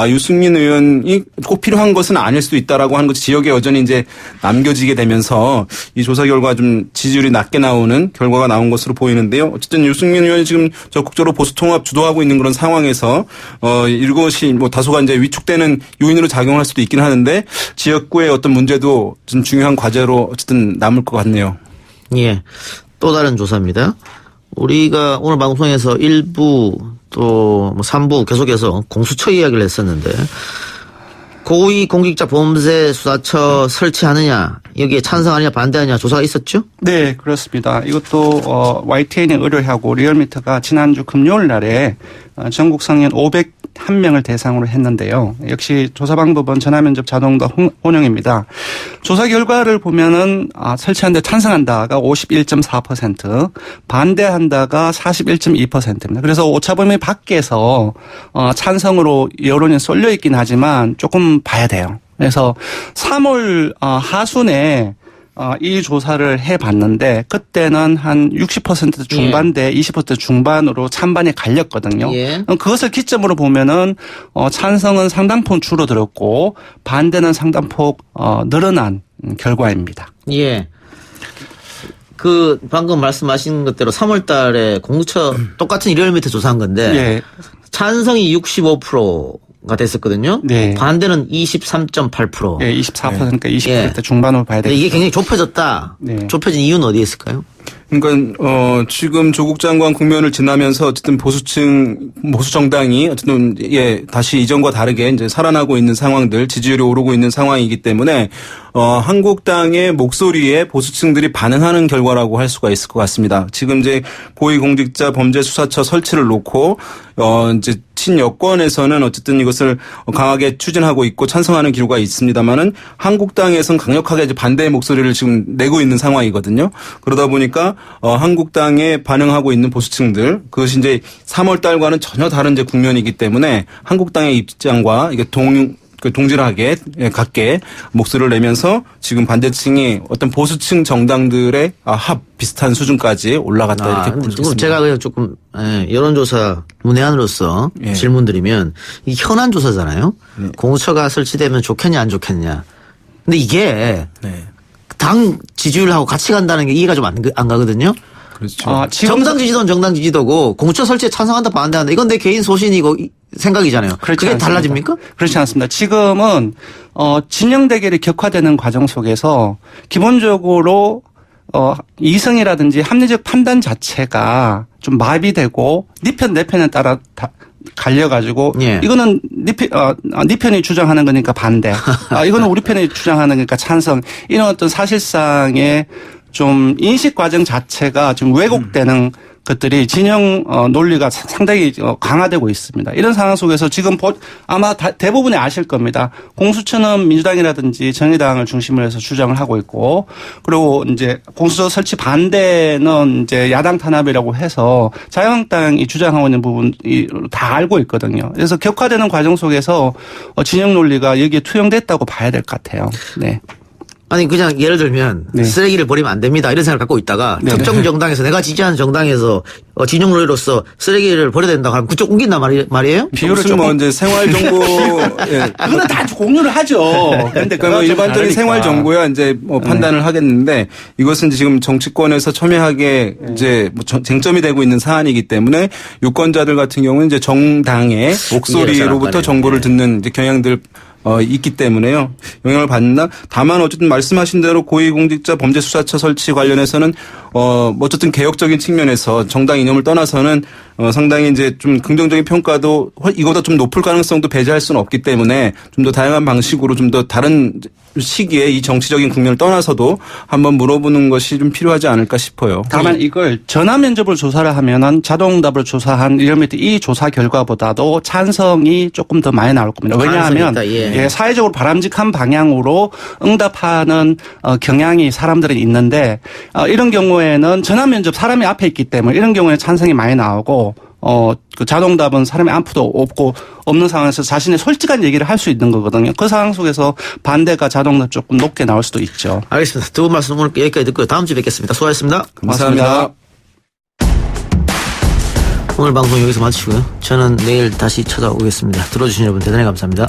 유승민 의원이 꼭 필요한 것은 아닐 수도 있다라고 하는 것이 지역에 여전히 이제 남겨지게 되면서 이 조사 결과 좀 지지율이 낮게 나오는 결과가 나온 것으로 보이는데요. 어쨌든 유승민 의원이 지금 적극적으로 보수 통합 주도하고 있는 그런 상황에서 이것이 다소간 이제 위축되는 요인으로 작용할 수도 있긴 하는데 지역구의 어떤 문제도 좀 중요한 과제로 어쨌든 남을 것 같네요. 예. 또 다른 조사입니다. 우리가 오늘 방송에서 1부 또 3부 계속해서 공수처 이야기를 했었는데 고위 공직자 범죄 수사처 설치하느냐 여기에 찬성하느냐 반대하느냐 조사가 있었죠? 네, 그렇습니다. 이것도 YTN이 의뢰하고 리얼미터가 지난주 금요일 날에 전국 성인 501명을 대상으로 했는데요. 역시 조사 방법은 전화면접 자동응답 혼용입니다. 조사 결과를 보면은 설치하는 데 찬성한다가 51.4%, 반대한다가 41.2%입니다. 그래서 오차범위 밖에서 찬성으로 여론이 쏠려 있긴 하지만 조금 봐야 돼요. 그래서 3월 하순에 이 조사를 해봤는데 그때는 한 60% 중반대 20% 중반으로 찬반이 갈렸거든요. 그것을 기점으로 보면은 찬성은 상당폭 줄어들었고 반대는 상당폭 늘어난 결과입니다. 예. 그 방금 말씀하신 것대로 3월 달에 공수처 똑같은 일요일 밑에 조사한 건데 예. 찬성이 65%가 됐었거든요. 네. 반대는 23.8%. 예, 24%니까 20% 중반으로 봐야 되겠죠. 이게 굉장히 좁혀졌다. 네. 좁혀진 이유는 어디에 있을까요? 그러니까 지금 조국 장관 국면을 지나면서 어쨌든 보수 정당이 어쨌든 다시 이전과 다르게 이제 살아나고 있는 상황들, 지지율이 오르고 있는 상황이기 때문에 한국당의 목소리에 보수층들이 반응하는 결과라고 할 수가 있을 것 같습니다. 지금 이제 고위공직자 범죄수사처 설치를 놓고 이제 친여권에서는 어쨌든 이것을 강하게 추진하고 있고 찬성하는 기류가 있습니다만은 한국당에서는 강력하게 이제 반대의 목소리를 지금 내고 있는 상황이거든요. 그러다 보니까 한국당에 반응하고 있는 보수층들 그것이 이제 3월 달과는 전혀 다른 이제 국면이기 때문에 한국당의 입장과 이게 동질하게 같게 목소리를 내면서 지금 반대층이 어떤 보수층 정당들의 합 비슷한 수준까지 올라갔다 이렇게 볼 수 있습니다. 제가 그냥 조금 여론조사 문외한으로서 질문드리면 이 현안 조사잖아요. 공수처가 설치되면 좋겠냐 안 좋겠냐. 근데 이게 당 지지율하고 같이 간다는 게 이해가 좀 안 가거든요. 그렇죠. 정당 지지도는 정당 지지도고 공수처 설치에 찬성한다 반대한다. 이건 내 개인 소신이고 생각이잖아요. 그게 않습니다. 달라집니까? 그렇지 않습니다. 지금은 진영 대결이 격화되는 과정 속에서 기본적으로 이성이라든지 합리적 판단 자체가 좀 마비되고 네 편 내 편에 따라 갈려가지고 이거는 네 편이 주장하는 거니까 반대. 이거는 우리 편이 주장하는 거니까 찬성. 이런 어떤 사실상의 좀 인식 과정 자체가 좀 왜곡되는 것들이 진영 논리가 상당히 강화되고 있습니다. 이런 상황 속에서 지금 아마 대부분이 아실 겁니다. 공수처는 민주당이라든지 정의당을 중심으로 해서 주장을 하고 있고, 그리고 이제 공수처 설치 반대는 이제 야당 탄압이라고 해서 자유한국당이 주장하고 있는 부분이 다 알고 있거든요. 그래서 격화되는 과정 속에서 진영 논리가 여기에 투영됐다고 봐야 될 것 같아요. 네. 아니 그냥 예를 들면 쓰레기를 버리면 안 됩니다 이런 생각을 갖고 있다가 특정 정당에서 내가 지지하는 정당에서 진영 논리로서 쓰레기를 버려야 된다고 하면 그쪽 옮긴단 말이에요? 비율을 좀 이제 생활 정보 그건 다 공유를 하죠. 그런데 그 일반적인 생활 정보야 이제 판단을 하겠는데 이것은 지금 정치권에서 첨예하게 이제 쟁점이 되고 있는 사안이기 때문에 유권자들 같은 경우는 이제 정당의 목소리로부터 정보를 듣는 이제 경향들 있기 때문에요. 영향을 받는다. 다만 어쨌든 말씀하신 대로 고위공직자 범죄수사처 설치 관련해서는 어쨌든 개혁적인 측면에서 정당 이념을 떠나서는 상당히 이제 좀 긍정적인 평가도 이거보다 좀 높을 가능성도 배제할 수는 없기 때문에 좀 더 다양한 방식으로 좀 더 다른 시기에 이 정치적인 국면을 떠나서도 한번 물어보는 것이 좀 필요하지 않을까 싶어요. 다만 이걸 전화 면접을 조사를 하면은 자동응답을 조사한 이 조사 결과보다도 찬성이 조금 더 많이 나올 겁니다. 왜냐하면 사회적으로 바람직한 방향으로 응답하는 경향이 사람들은 있는데 이런 경우에는 전화 면접 사람이 앞에 있기 때문에 이런 경우에 찬성이 많이 나오고 그 자동답은 사람이 앞도 없고 없는 상황에서 자신의 솔직한 얘기를 할 수 있는 거거든요. 그 상황 속에서 반대가 자동답 조금 높게 나올 수도 있죠. 알겠습니다. 두 분 말씀 오늘 여기까지 듣고요. 다음 주에 뵙겠습니다. 수고하셨습니다. 감사합니다. 오늘 방송 여기서 마치고요. 저는 내일 다시 찾아오겠습니다. 들어주신 여러분 대단히 감사합니다.